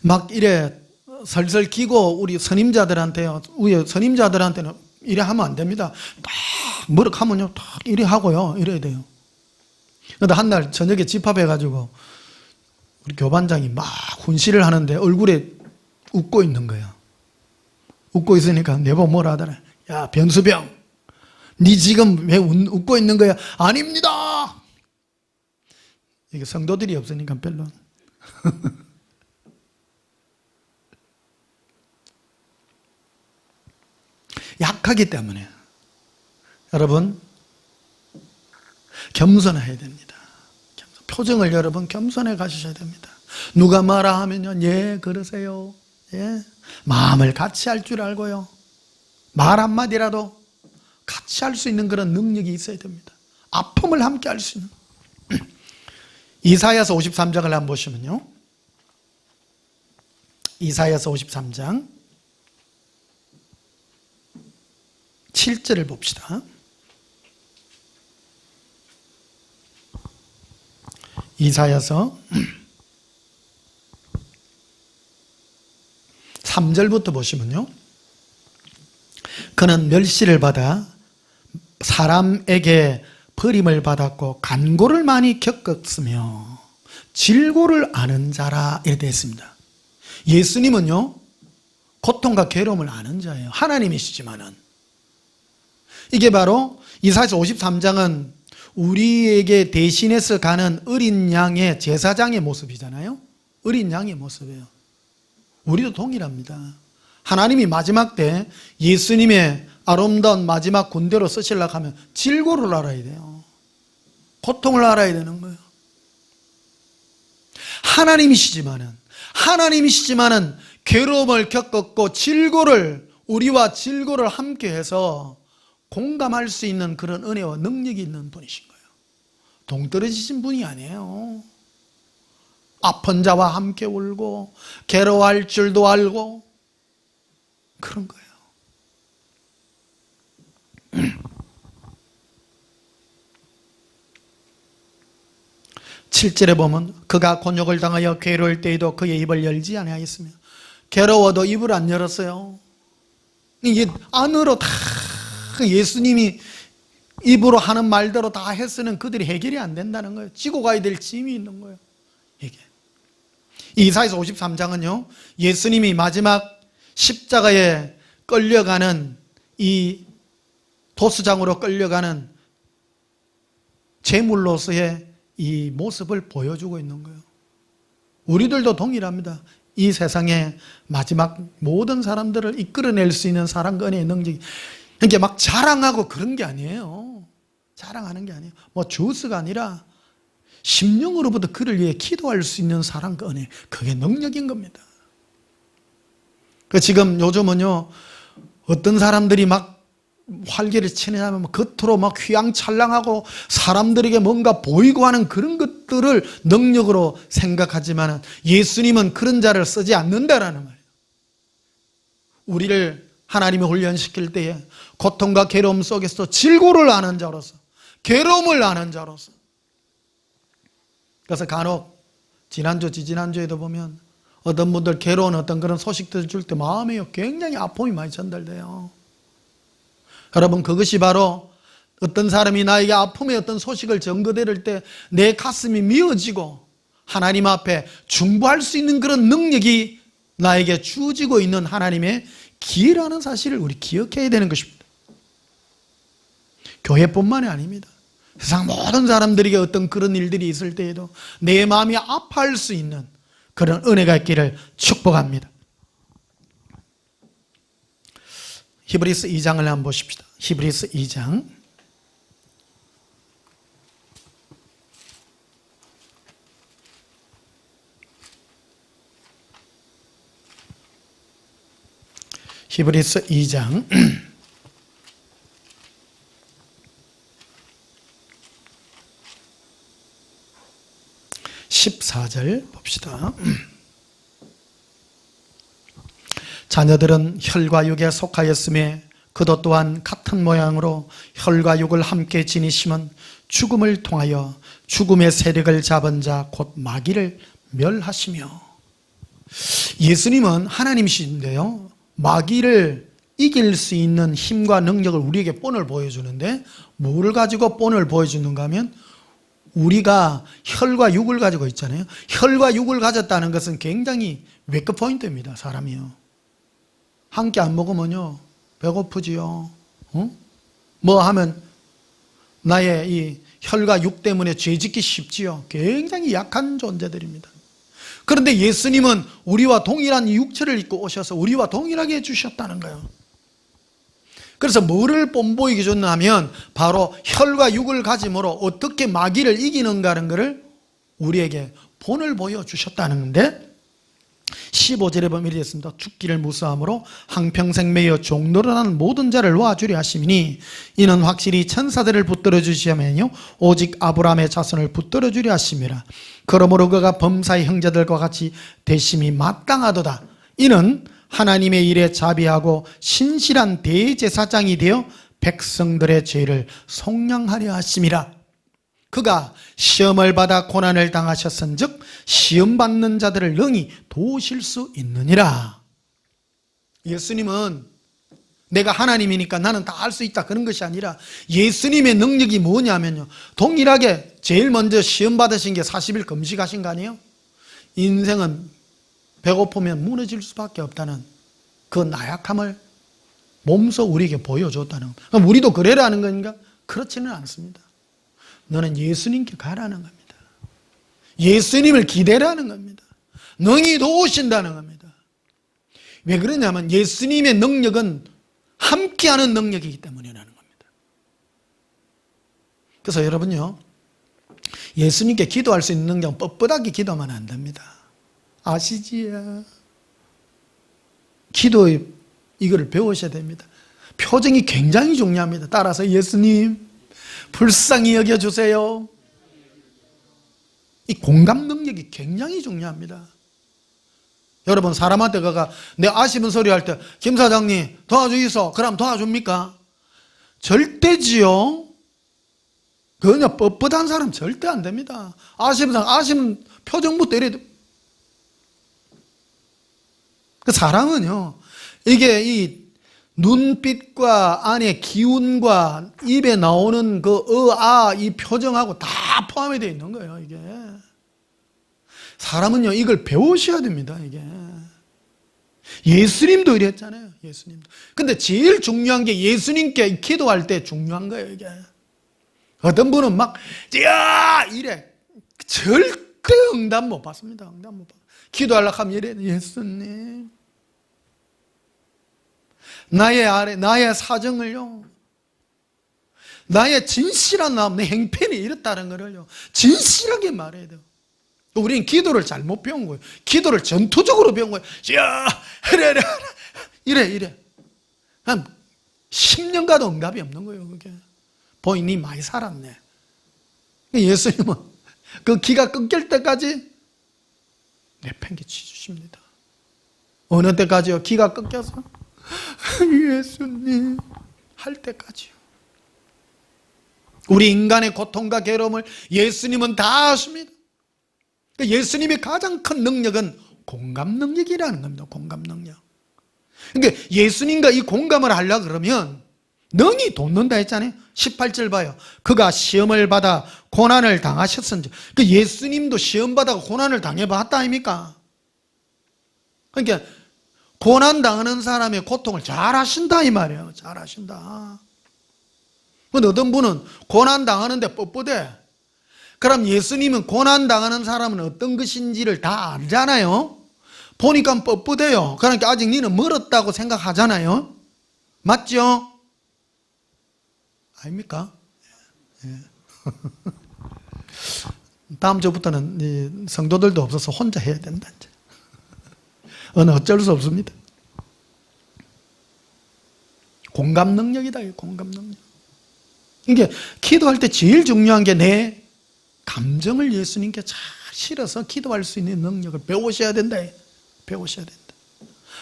막 이래 설설 기고 우리 선임자들한테요, 우리 선임자들한테는 이래 하면 안 됩니다. 딱 머럭하면요, 딱 이래 하고요, 이래야 돼요. 근데 한 날 저녁에 집합해가지고 우리 교반장이 막 훈시를 하는데 얼굴에 웃고 있는 거예요. 웃고 있으니까 내보고 뭐라 하더라. 야, 변수병, 니 지금 왜 웃고 있는 거야? 아닙니다. 이게 성도들이 없으니까 별로. 약하기 때문에 여러분 겸손해야 됩니다. 표정을 여러분 겸손해 가셔야 됩니다. 누가 뭐라 하면요, 예 그러세요. 예, 마음을 같이 할 줄 알고요, 말 한마디라도 같이 할 수 있는 그런 능력이 있어야 됩니다. 아픔을 함께 할 수 있는. 이사야서 53장을 한번 보시면요, 이사야서 53장 7절을 봅시다. 이사야서 3절부터 보시면요, 그는 멸시를 받아 사람에게 버림을 받았고 간고를 많이 겪었으며 질고를 아는 자라 이렇게 되어 있습니다. 예수님은요, 고통과 괴로움을 아는 자예요. 하나님이시지만은. 이게 바로 이사야서 53장은 우리에게 대신해서 가는 어린 양의 제사장의 모습이잖아요. 어린 양의 모습이에요. 우리도 동일합니다. 하나님이 마지막 때 예수님의 아름다운 마지막 군대로 쓰시려고 하면 질고를 알아야 돼요. 고통을 알아야 되는 거예요. 하나님이시지만은 괴로움을 겪었고 우리와 질고를 함께해서 공감할 수 있는 그런 은혜와 능력이 있는 분이신 거예요. 동떨어지신 분이 아니에요. 아픈 자와 함께 울고 괴로워할 줄도 알고 그런 거예요. 7절에 보면 그가 곤욕을 당하여 괴로울 때에도 그의 입을 열지 아니하였으며, 괴로워도 입을 안 열었어요. 이게 안으로 다 예수님이 입으로 하는 말대로 다 했으면 그들이 해결이 안 된다는 거예요. 지고 가야 될 짐이 있는 거예요. 이게 이사야서 53장은요 예수님이 마지막 십자가에 끌려가는 이 도수장으로 끌려가는 제물로서의 이 모습을 보여주고 있는 거예요. 우리들도 동일합니다. 이 세상의 마지막 모든 사람들을 이끌어낼 수 있는 사랑과 은혜의 능력이, 그러니까 막 자랑하고 그런 게 아니에요. 자랑하는 게 아니에요. 뭐 주스가 아니라 심령으로부터 그를 위해 기도할 수 있는 사랑과 은혜, 그게 능력인 겁니다. 지금 요즘은요 어떤 사람들이 막 활기를 치느냐면 겉으로 막 휘황찬란하고 사람들에게 뭔가 보이고 하는 그런 것들을 능력으로 생각하지만 예수님은 그런 자를 쓰지 않는다라는 말이에요. 우리를 하나님이 훈련시킬 때에 고통과 괴로움 속에서 질고를 아는 자로서, 괴로움을 아는 자로서, 그래서 간혹 지난주 지지난주에도 보면 어떤 분들 괴로운 어떤 그런 소식들을 줄 때 마음에 굉장히 아픔이 많이 전달돼요. 여러분, 그것이 바로 어떤 사람이 나에게 아픔의 어떤 소식을 전거드릴 때 내 가슴이 미어지고 하나님 앞에 중보할 수 있는 그런 능력이 나에게 주어지고 있는 하나님의 기회라는 사실을 우리 기억해야 되는 것입니다. 교회뿐만이 아닙니다. 세상 모든 사람들에게 어떤 그런 일들이 있을 때에도 내 마음이 아파할 수 있는 그런 은혜가 있기를 축복합니다. 히브리서 2장을 한번 보십시다. 히브리서 2장 14절 봅시다. 자녀들은 혈과 육에 속하였음에 그도 또한 같은 모양으로 혈과 육을 함께 지니심은 죽음을 통하여 죽음의 세력을 잡은 자 곧 마귀를 멸하시며. 예수님은 하나님이신데요 마귀를 이길 수 있는 힘과 능력을 우리에게 본을 보여주는데, 뭐를 가지고 본을 보여주는가 하면 우리가 혈과 육을 가지고 있잖아요. 혈과 육을 가졌다는 것은 굉장히 웨이크 포인트입니다. 사람이요, 한 끼 안 먹으면요 배고프지요. 뭐 하면 나의 이 혈과 육 때문에 죄짓기 쉽지요. 굉장히 약한 존재들입니다. 그런데 예수님은 우리와 동일한 육체를 입고 오셔서 우리와 동일하게 해주셨다는 거예요. 그래서 뭐를 뽐보이게 줬냐면 바로 혈과 육을 가짐으로 어떻게 마귀를 이기는가는 것을 우리에게 본을 보여주셨다는 건데, 15절에 보면 이렇게 했습니다. 죽기를 무수함으로 항평생 매여 종노릇하는 모든 자를 놓아주려 하심이니 이는 확실히 천사들을 붙들어 주시면요 오직 아브라함의 자손을 붙들어 주려 하심이라. 그러므로 그가 범사의 형제들과 같이 되심이 마땅하도다. 이는 하나님의 일에 자비하고 신실한 대제사장이 되어 백성들의 죄를 속량하려 하심이라. 그가 시험을 받아 고난을 당하셨은즉 시험 받는 자들을 능히 도우실 수 있느니라. 예수님은 내가 하나님이니까 나는 다 할 수 있다 그런 것이 아니라 예수님의 능력이 뭐냐면요, 동일하게 제일 먼저 시험 받으신 게 40일 금식하신 거 아니에요? 인생은 배고프면 무너질 수밖에 없다는 그 나약함을 몸소 우리에게 보여줬다는 거. 그럼 우리도 그래라는 건가? 그렇지는 않습니다. 너는 예수님께 가라는 겁니다. 예수님을 기대라는 겁니다. 능히 도우신다는 겁니다. 왜 그러냐면 예수님의 능력은 함께하는 능력이기 때문이라는 겁니다. 그래서 여러분요, 예수님께 기도할 수 있는 능력은 뻣뻣하게 기도하면 안 됩니다. 아시지요? 기도 이거를 배우셔야 됩니다. 표정이 굉장히 중요합니다. 따라서 예수님 불쌍히 여겨주세요. 이 공감 능력이 굉장히 중요합니다. 여러분 사람한테 가가 내 아쉬운 소리 할 때 김 사장님 도와주이소. 그럼 도와줍니까? 절대지요. 그냥 뻣뻣한 사람 절대 안 됩니다. 아쉬운 사람 아쉬운 표정부터 이래. 그 사랑은요, 이게 이 눈빛과 안에 기운과 입에 나오는 그 이 표정하고 다 포함이 되어 있는 거예요. 이게 사람은요 이걸 배우셔야 됩니다. 이게 예수님도 이랬잖아요. 예수님도. 근데 제일 중요한 게 예수님께 기도할 때 중요한 거예요. 이게 어떤 분은 막 이래 절대 응답 못 받습니다. 응답 못 받. 기도하려고 하면 이래. 예수님 나의 사정을요, 나의 진실한 마음, 내 행편이 이렇다는 것을요 진실하게 말해야 돼요. 우리는 기도를 잘못 배운 거예요. 기도를 전투적으로 배운 거예요. 이래 한 10년 가도 응답이 없는 거예요. 그게 보이니 많이 살았네. 예수님은 그 기가 끊길 때까지 내팽개치 주십니다. 어느 때까지요? 기가 끊겨서 예수님 할 때까지요. 우리 인간의 고통과 괴로움을 예수님은 다 아십니다. 예수님의 가장 큰 능력은 공감 능력이라는 겁니다. 공감 능력. 그러니까 예수님과 이 공감을 하려고 그러면 능히 돕는다 했잖아요. 18절 봐요. 그가 시험을 받아 고난을 당하셨은지. 그 예수님도 시험 받아 고난을 당해봤다 아닙니까? 그러니까 고난 당하는 사람의 고통을 잘 아신다 이 말이에요. 잘 아신다. 근데 어떤 분은 고난 당하는데 뻣뻣해. 그럼 예수님은 고난 당하는 사람은 어떤 것인지를 다 알잖아요. 보니까 뻣뻣해요. 그러니까 아직 너는 멀었다고 생각하잖아요. 맞죠? 아닙니까? 예. 다음 주부터는 성도들도 없어서 혼자 해야 된다. 이제. 어쩔 수 없습니다. 공감 능력이다. 공감 능력. 이게 기도할 때 제일 중요한 게 내 감정을 예수님께 잘 실어서 기도할 수 있는 능력을 배우셔야 된다. 배우셔야 된다.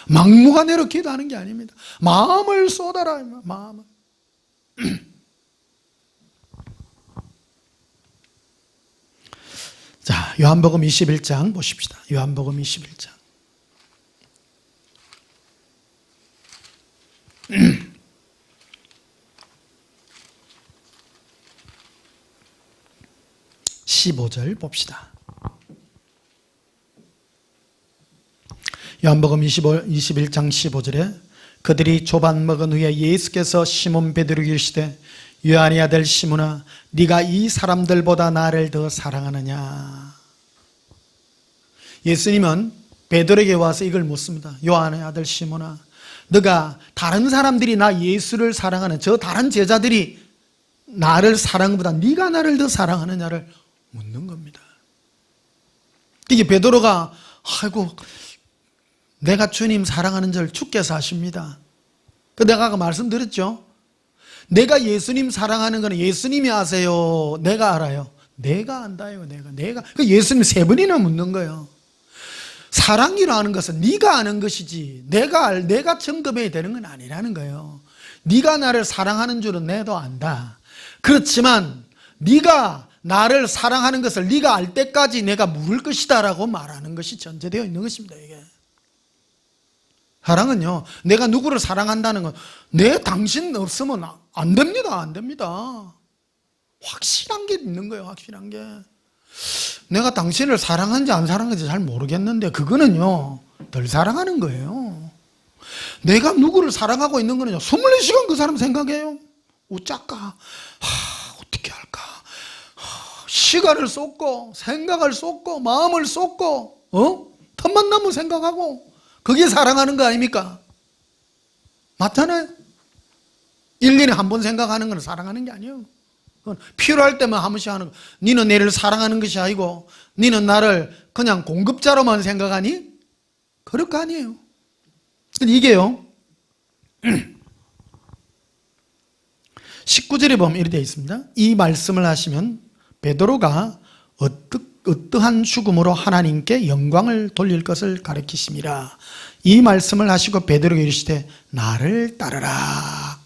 막무가내로 기도하는 게 아닙니다. 마음을 쏟아라. 마음을. 자, 요한복음 21장 보십시다. 요한복음 21장. (15절) 봅시다. 요한복음 21장 15절에 그들이 조반 먹은 후에 예수께서 시몬 베드로에게 이르시되 요한의 아들 시몬아 네가 이 사람들보다 나를 더 사랑하느냐. 예수님은 베드로에게 와서 이걸 묻습니다. 요한의 아들 시몬아 너가 다른 사람들이 나 예수를 사랑하는 저 다른 제자들이 나를 사랑보다 네가 나를 더 사랑하느냐를 묻는 겁니다. 이게 베드로가 아이고 내가 주님 사랑하는 줄 주께서 아십니다. 내가 아까 말씀드렸죠. 내가 예수님 사랑하는 거는 예수님이 아세요? 내가 알아요? 내가 안다요. 내가. 예수님 세 번이나 묻는 거예요. 사랑이라는 것은 네가 아는 것이지 내가 점검해야 되는 건 아니라는 거예요. 네가 나를 사랑하는 줄은 내도 안다. 그렇지만 네가 나를 사랑하는 것을 네가 알 때까지 내가 물을 것이다 라고 말하는 것이 전제되어 있는 것입니다. 이게 사랑은요, 내가 누구를 사랑한다는 건 내 당신 없으면 안 됩니다. 안 됩니다. 확실한 게 있는 거예요. 확실한 게. 내가 당신을 사랑하는지 안 사랑하는지 잘 모르겠는데 그거는요 덜 사랑하는 거예요. 내가 누구를 사랑하고 있는 거는요 24시간 그 사람 생각해요. 어쩔까? 어떻게 할까? 시간을 쏟고 생각을 쏟고 마음을 쏟고 틈만 나면 생각하고 그게 사랑하는 거 아닙니까? 맞잖아요. 1년에 한 번 생각하는 건 사랑하는 게 아니에요. 그건 필요할 때만 한 번씩 하는 거. 너는 내를 사랑하는 것이 아니고 너는 나를 그냥 공급자로만 생각하니? 그럴 거 아니에요. 이게요 19절에 보면 이렇게 되어 있습니다. 이 말씀을 하시면 베드로가 어떠한 죽음으로 하나님께 영광을 돌릴 것을 가르치심이라. 이 말씀을 하시고 베드로가 이르시되 나를 따르라.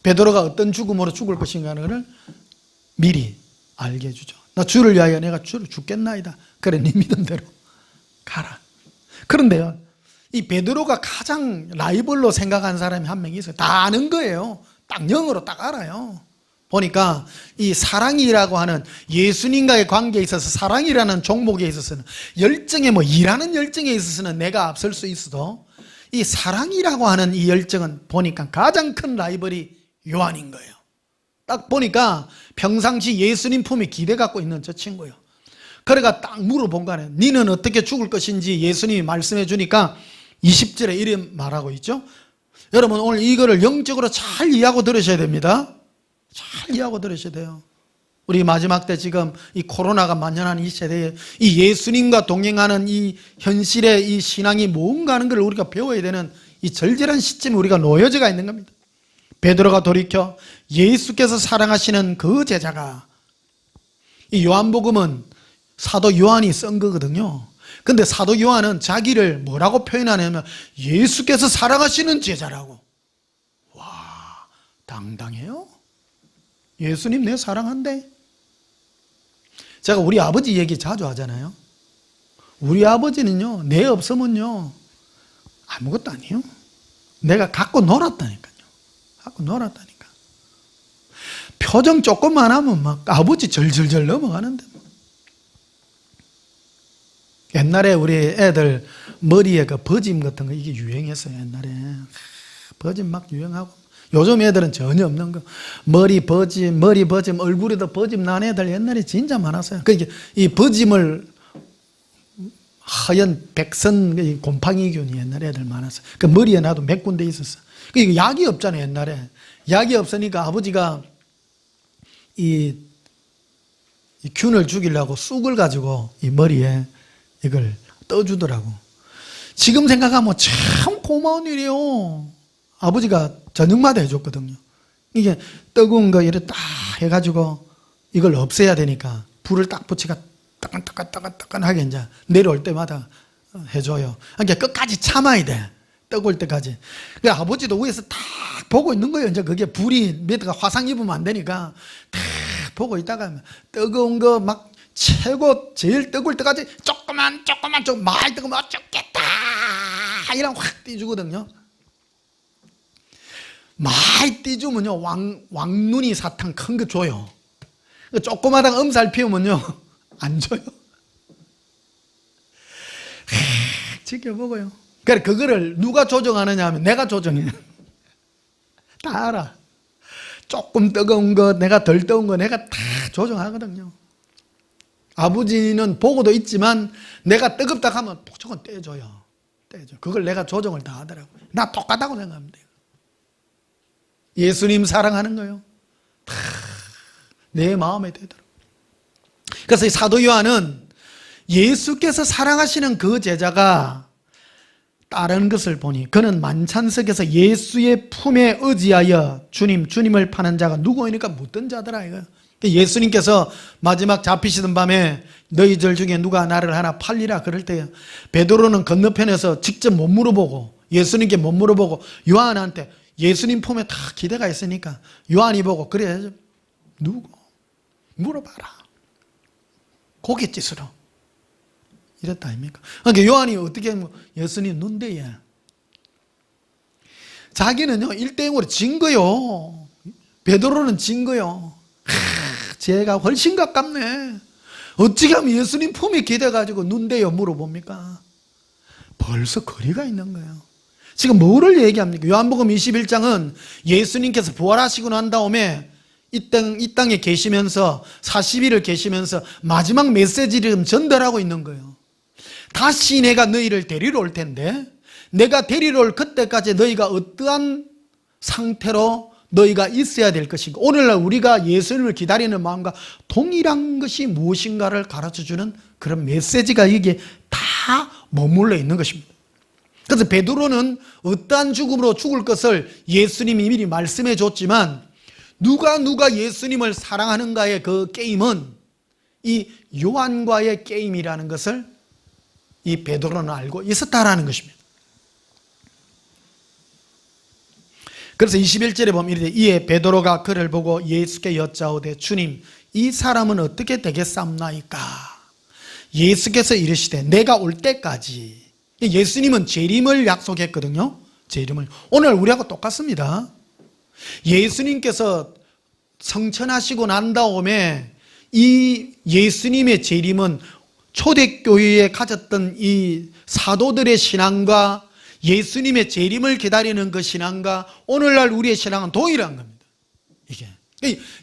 베드로가 어떤 죽음으로 죽을 것인가 하는 것을 미리 알게 해주죠. 나 주를 위하여 내가 주를 죽겠나이다. 그래 네 믿음대로 가라. 그런데요 이 베드로가 가장 라이벌로 생각하는 사람이 한 명이 있어요. 다 아는 거예요. 딱 영어로 딱 알아요. 보니까 이 사랑이라고 하는 예수님과의 관계에 있어서 사랑이라는 종목에 있어서는 열정에 일하는 열정에 있어서는 내가 앞설 수 있어도 이 사랑이라고 하는 이 열정은 보니까 가장 큰 라이벌이 요한인 거예요. 딱 보니까 평상시 예수님 품에 기대 갖고 있는 저 친구예요. 그래가 딱 물어본 거 아니에요. 너는 어떻게 죽을 것인지 예수님이 말씀해 주니까 20절에 이렇게 말하고 있죠. 여러분 오늘 이거를 영적으로 잘 이해하고 들으셔야 됩니다. 잘 이해하고 들으셔야 돼요. 우리 마지막 때 지금 이 코로나가 만연한 이 세대에 이 예수님과 동행하는 이 현실의 이 신앙이 뭔가 하는 걸 우리가 배워야 되는 이 절절한 시점에 우리가 놓여져 있는 겁니다. 베드로가 돌이켜 예수께서 사랑하시는 그 제자가, 이 요한복음은 사도 요한이 쓴 거거든요. 근데 사도 요한은 자기를 뭐라고 표현하냐면 예수께서 사랑하시는 제자라고. 와, 당당해요. 예수님 내 사랑한대. 제가 우리 아버지 얘기 자주 하잖아요. 우리 아버지는요 내 없으면요 아무것도 아니에요. 내가 갖고 놀았다니까요. 갖고 놀았다니까. 표정 조금만 하면 막 아버지 절절절 넘어가는데. 옛날에 우리 애들 머리에 그 버짐 같은 거 이게 유행했어요. 옛날에 버짐 막 유행하고. 요즘 애들은 전혀 없는 거. 머리 버짐, 얼굴에도 버짐 난 애들 옛날에 진짜 많았어요. 그러니까 이 버짐을 하얀 백선 곰팡이균이 옛날에 애들 많았어요. 그 머리에 나도 몇 군데 있었어. 그 약이 없잖아요. 옛날에 약이 없으니까 아버지가 이 균을 죽이려고 쑥을 가지고 이 머리에 이걸 떠주더라고. 지금 생각하면 참 고마운 일이에요. 아버지가 저녁마다 해줬거든요. 이게 뜨거운 거 이렇게 딱 해가지고 이걸 없애야 되니까 불을 딱 붙이가 따끈따끈하게 이제 내려올 때마다 해줘요. 그러니까 끝까지 참아야 돼. 뜨거울 때까지. 그러니까 아버지도 위에서 딱 보고 있는 거예요. 이제 그게 불이 밑에가 화상 입으면 안 되니까 딱 보고 있다가 뜨거운 거 막 최고 제일 뜨거울 때까지 조금만 좀 많이 뜨거우면 어쩌겠다 이러면 확 띄주거든요. 많이 띄주면요 왕눈이 사탕 큰 거 줘요. 조그마한 엄살 피우면요 안 줘요. 지켜보고요. 그러니까 그거를 누가 조정하느냐 하면 내가 조정해. 다 알아. 조금 뜨거운 거 내가 덜 뜨거운 거 내가 다 조정하거든요. 아버지는 보고도 있지만 내가 뜨겁다 하면 무조건 떼줘요. 떼줘. 그걸 내가 조정을 다 하더라고요. 나 똑같다고 생각합니다. 예수님 사랑하는 거요. 다 내 마음에 되더라고요. 그래서 이 사도 요한은 예수께서 사랑하시는 그 제자가 다른 것을 보니 그는 만찬석에서 예수의 품에 의지하여 주님을 파는 자가 누구이니까 묻던 자더라 이거. 예수님께서 마지막 잡히시던 밤에 너희들 중에 누가 나를 하나 팔리라 그럴 때 베드로는 건너편에서 직접 못 물어보고 예수님께 못 물어보고 요한한테 예수님 품에 다 기대가 있으니까 요한이 보고 그래 누구 물어봐라 고갯짓으로 이랬다 아닙니까? 그러니까 요한이 어떻게 예수님 눈대에 자기는요 1대0으로 진 거요. 베드로는 진 거요. 제가 훨씬 가깝네. 어찌 하면 예수님 품에 기대가지고 눈대요 물어봅니까? 벌써 거리가 있는 거예요. 지금 뭐를 얘기합니까? 요한복음 21장은 예수님께서 부활하시고 난 다음에 이 땅에 계시면서 40일을 계시면서 마지막 메시지를 전달하고 있는 거예요. 다시 내가 너희를 데리러 올 텐데 내가 데리러 올 그때까지 너희가 어떠한 상태로 너희가 있어야 될 것인가. 오늘날 우리가 예수님을 기다리는 마음과 동일한 것이 무엇인가를 가르쳐주는 그런 메시지가 여기에 다 머물러 있는 것입니다. 그래서 베드로는 어떠한 죽음으로 죽을 것을 예수님이 미리 말씀해 줬지만 누가 예수님을 사랑하는가의 그 게임은 이 요한과의 게임이라는 것을 이 베드로는 알고 있었다라는 것입니다. 그래서 21절에 보면 이르되 이에 베드로가 그를 보고 예수께 여짜오되 주님 이 사람은 어떻게 되겠사옵나이까. 예수께서 이르시되 내가 올 때까지. 예수님은 재림을 약속했거든요. 재림을. 오늘 우리하고 똑같습니다. 예수님께서 성천하시고 난 다음에 이 예수님의 재림은 초대교회에 가졌던 이 사도들의 신앙과 예수님의 재림을 기다리는 그 신앙과 오늘날 우리의 신앙은 동일한 겁니다. 이게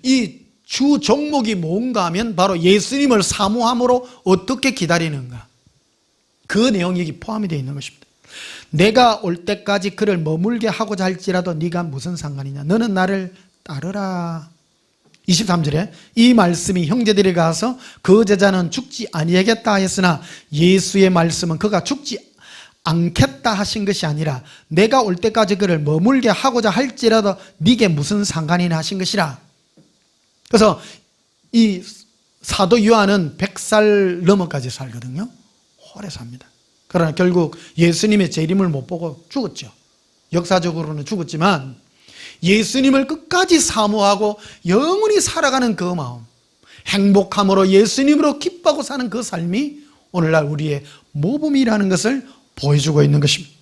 이 주 종목이 뭔가 하면 바로 예수님을 사모함으로 어떻게 기다리는가, 그 내용이 여기 포함이 되어 있는 것입니다. 내가 올 때까지 그를 머물게 하고자 할지라도 네가 무슨 상관이냐, 너는 나를 따르라. 23절에 이 말씀이 형제들이 가서 그 제자는 죽지 아니하겠다 했으나 예수의 말씀은 그가 죽지 않겠다 하신 것이 아니라 내가 올 때까지 그를 머물게 하고자 할지라도 네게 무슨 상관이나 하신 것이라. 그래서 이 사도 요한은 100살 넘어까지 살거든요. 오래 삽니다. 그러나 결국 예수님의 재림을 못 보고 죽었죠. 역사적으로는 죽었지만 예수님을 끝까지 사모하고 영원히 살아가는 그 마음, 행복함으로 예수님으로 기뻐하고 사는 그 삶이 오늘날 우리의 모범이라는 것을 보여주고 있는 것입니다.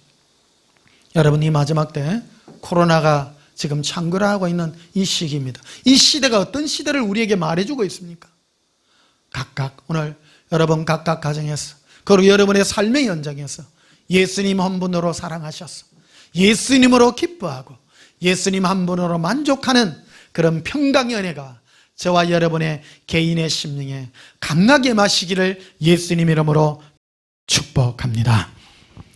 여러분, 이 마지막 때 코로나가 지금 창궐하고 있는 이 시기입니다. 이 시대가 어떤 시대를 우리에게 말해주고 있습니까? 각각 오늘 여러분 각각 가정에서 그리고 여러분의 삶의 현장에서 예수님 한 분으로 사랑하셔서 예수님으로 기뻐하고 예수님 한 분으로 만족하는 그런 평강의 은혜가 저와 여러분의 개인의 심령에 강하게 마시기를 예수님 이름으로 축복합니다.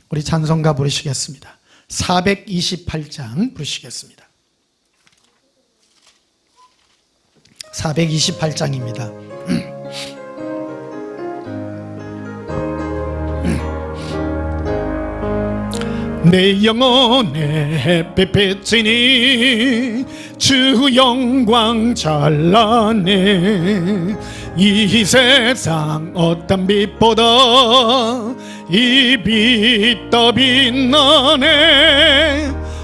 우리 찬송가 부르시겠습니다. 428장 부르시겠습니다. 428장입니다. 내 영혼의 햇빛이니 주 영광 찬란해. 이 세상 어떤 빛보다 이 빛 더 빛나네.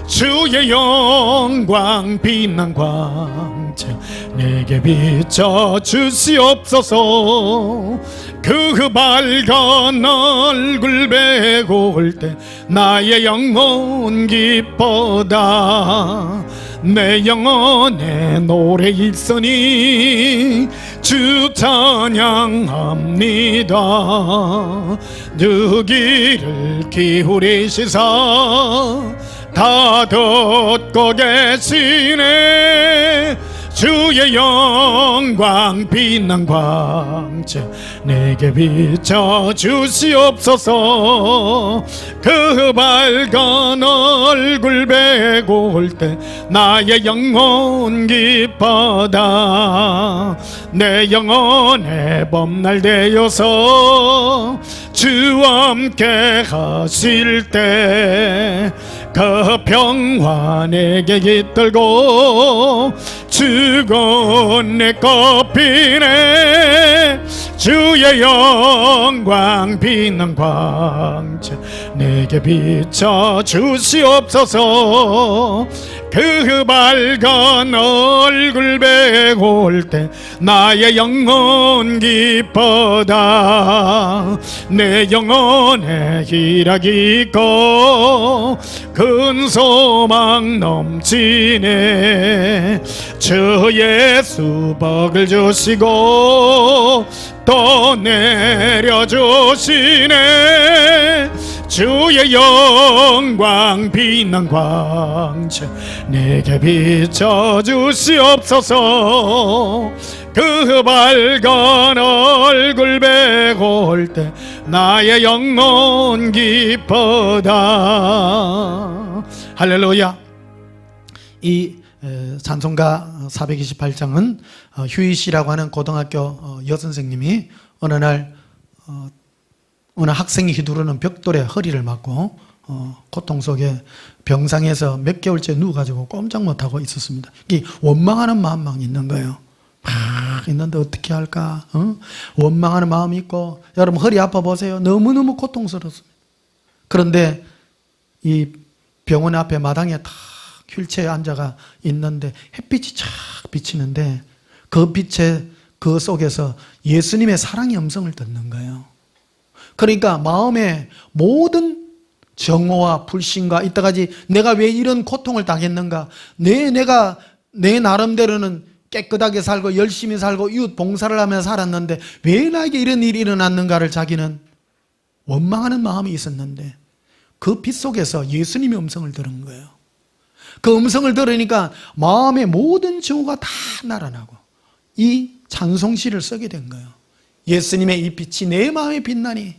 주의 영광 빛난 광채 내게 비춰 주시옵소서. 그 밝은 얼굴 배고 올 때 나의 영혼 기뻐다. 내 영혼의 노래 있으니 주 찬양합니다. 주 귀를 기울이시사 다 듣고 계시네. 주의 영광 빛난 광채 내게 비춰 주시옵소서. 그 밝은 얼굴 배고 올 때 나의 영혼 기뻐다. 내 영혼의 봄날 되어서 주와 함께 하실 때 그 평화 내게 깃들고 주곤 내 꽃피네. 주의 영광 빛난 광채 내게 비춰 주시옵소서. 그 밝은 얼굴 배고 올 때 나의 영혼 기뻐다. 내 영혼에 희락이 있고 큰 소망 넘치네. 주 예수 복을 주시고 또 내려주시네. 주의 영광 빛난 광채 내게 비춰주시옵소서. 그 밝은 얼굴 배울 때 나의 영혼 기뻐다. 할렐루야. 이 찬송가 428장은 휴이 씨라고 하는 고등학교 여선생님이 어느 날 어느 학생이 휘두르는 벽돌에 허리를 맞고 고통 속에 병상에서 몇 개월째 누워가지고 꼼짝 못하고 있었습니다. 이게 원망하는 마음만 있는 거예요. 막 있는데 어떻게 할까? 원망하는 마음이 있고, 여러분 허리 아파 보세요. 너무너무 고통스럽습니다. 그런데 이 병원 앞에 마당에 탁 휠체어에 앉아가 있는데 햇빛이 쫙 비치는데 그 빛에 그 속에서 예수님의 사랑의 음성을 듣는 거예요. 그러니까 마음에 모든 정오와 불신과 이때까지 내가 왜 이런 고통을 당했는가, 내가 내 나름대로는 깨끗하게 살고 열심히 살고 이웃 봉사를 하며 살았는데 왜 나에게 이런 일이 일어났는가를 자기는 원망하는 마음이 있었는데 그 빛 속에서 예수님의 음성을 들은 거예요. 그 음성을 들으니까 마음의 모든 정오가 다 날아나고 이 찬송시를 쓰게 된 거예요. 예수님의 이 빛이 내 마음에 빛나니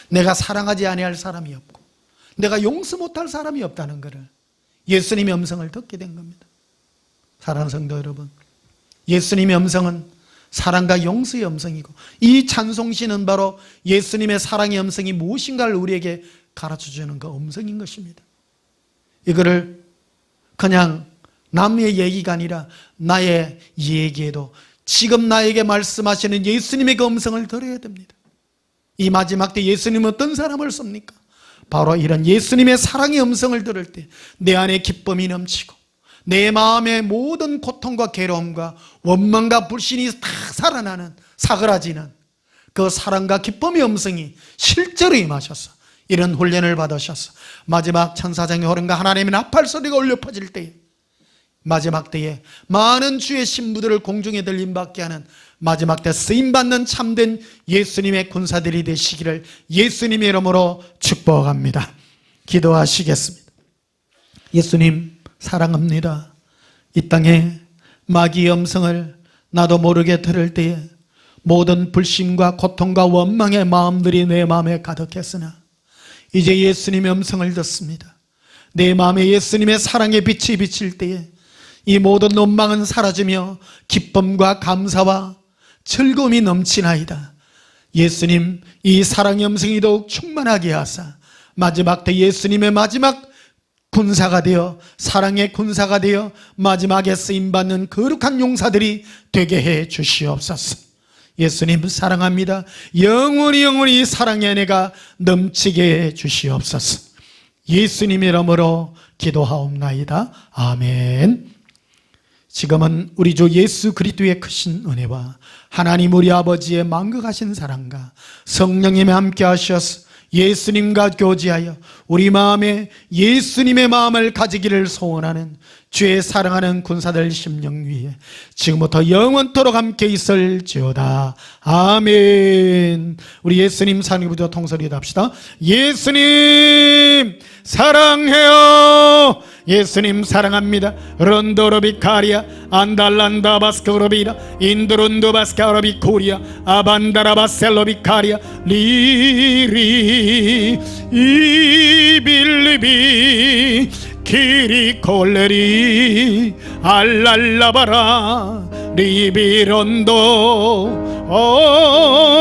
내가 사랑하지 아니할 사람이 없고 내가 용서 못할 사람이 없다는 것을 예수님의 음성을 듣게 된 겁니다. 사랑하는 성도 여러분, 예수님의 음성은 사랑과 용서의 음성이고 이 찬송시는 바로 예수님의 사랑의 음성이 무엇인가를 우리에게 가르쳐주는 그 음성인 것입니다. 이거를 그냥 남의 얘기가 아니라 나의 얘기에도 지금 나에게 말씀하시는 예수님의 그 음성을 들어야 됩니다. 이 마지막 때 예수님은 어떤 사람을 씁니까? 바로 이런 예수님의 사랑의 음성을 들을 때 내 안에 기쁨이 넘치고 내 마음의 모든 고통과 괴로움과 원망과 불신이 다 살아나는, 사그라지는 그 사랑과 기쁨의 음성이 실제로 임하셔서 이런 훈련을 받으셔서 마지막 천사장의 호령과 하나님의 나팔 소리가 울려 퍼질 때에, 마지막 때에 많은 주의 신부들을 공중에 들림받게 하는 마지막 때 쓰임받는 참된 예수님의 군사들이 되시기를 예수님의 이름으로 축복합니다. 기도하시겠습니다. 예수님 사랑합니다. 이 땅에 마귀의 음성을 나도 모르게 들을 때에 모든 불신과 고통과 원망의 마음들이 내 마음에 가득했으나 이제 예수님의 음성을 듣습니다. 내 마음에 예수님의 사랑의 빛이 비칠 때에 이 모든 원망은 사라지며 기쁨과 감사와 즐거움이 넘치나이다. 예수님, 이 사랑의 음성이 더욱 충만하게 하사 마지막 때 예수님의 마지막 군사가 되어, 사랑의 군사가 되어 마지막에 쓰임받는 거룩한 용사들이 되게 해 주시옵소서. 예수님 사랑합니다. 영원히 사랑의 은혜가 넘치게 해 주시옵소서. 예수님의 이름으로 기도하옵나이다. 아멘. 지금은 우리 주 예수 그리스도의 크신 은혜와 하나님 우리 아버지의 만극하신 사랑과 성령님이 함께 하셔서 예수님과 교제하여 우리 마음에 예수님의 마음을 가지기를 소원하는 주의 사랑하는 군사들 심령 위에 지금부터 영원토록 함께 있을지어다. 아멘. 우리 예수님 사랑부터 통소리 합시다. 예수님 사랑해요. 예수님 사랑합니다. 론도로비카리아 안달란다바스코로비라 인드론도바스카로비코리아 아반다라바셀로비카리아 리리 이빌리비 키리콜레리 알랄라바라 리비론도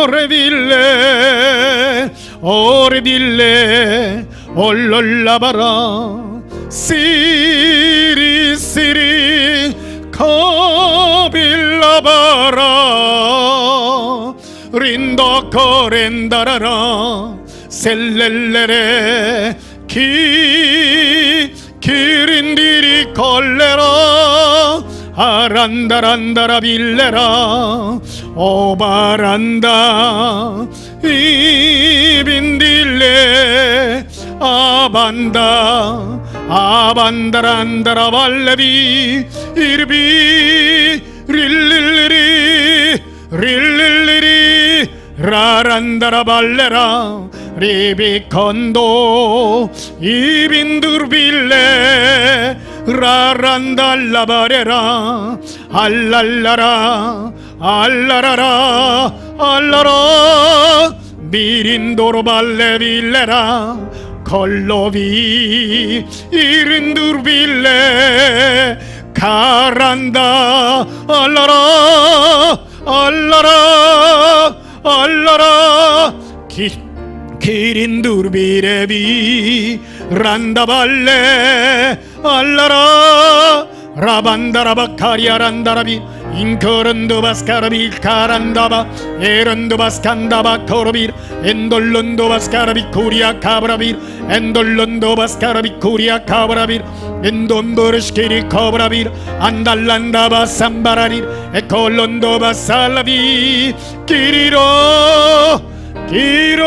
오레빌레 올롤라바라 시리 카빌라바라 린도코렌다라라 셀렐레레 키린디리 콜레라 아란다란다라 빌레라 오바란다 이빈딜레 아반다란다라 발레비 이르비 릴릴리리 라란다라 발레라 리비컨도 이빈두르빌레 라란달라바레라 알랄라라 알라라라 알라라 미린도로 발레빌레라 콜로비 이른두르빌레 가란다 알라라 알라라 알라라 기린두르비레비 란다발레 알라라 라반다라바카리아 란다라비 인커런도바스카라비 카란다바 에런도바스칸다바 코로빌 엔돌론도바스카라비 코리아 카브라빌 엔돌론도바스카라비 코리아 카브라빌 엔돈보르시키리 코브라빌 안달란다바 삼바라릴 에콜론도바살라비 기리로 기로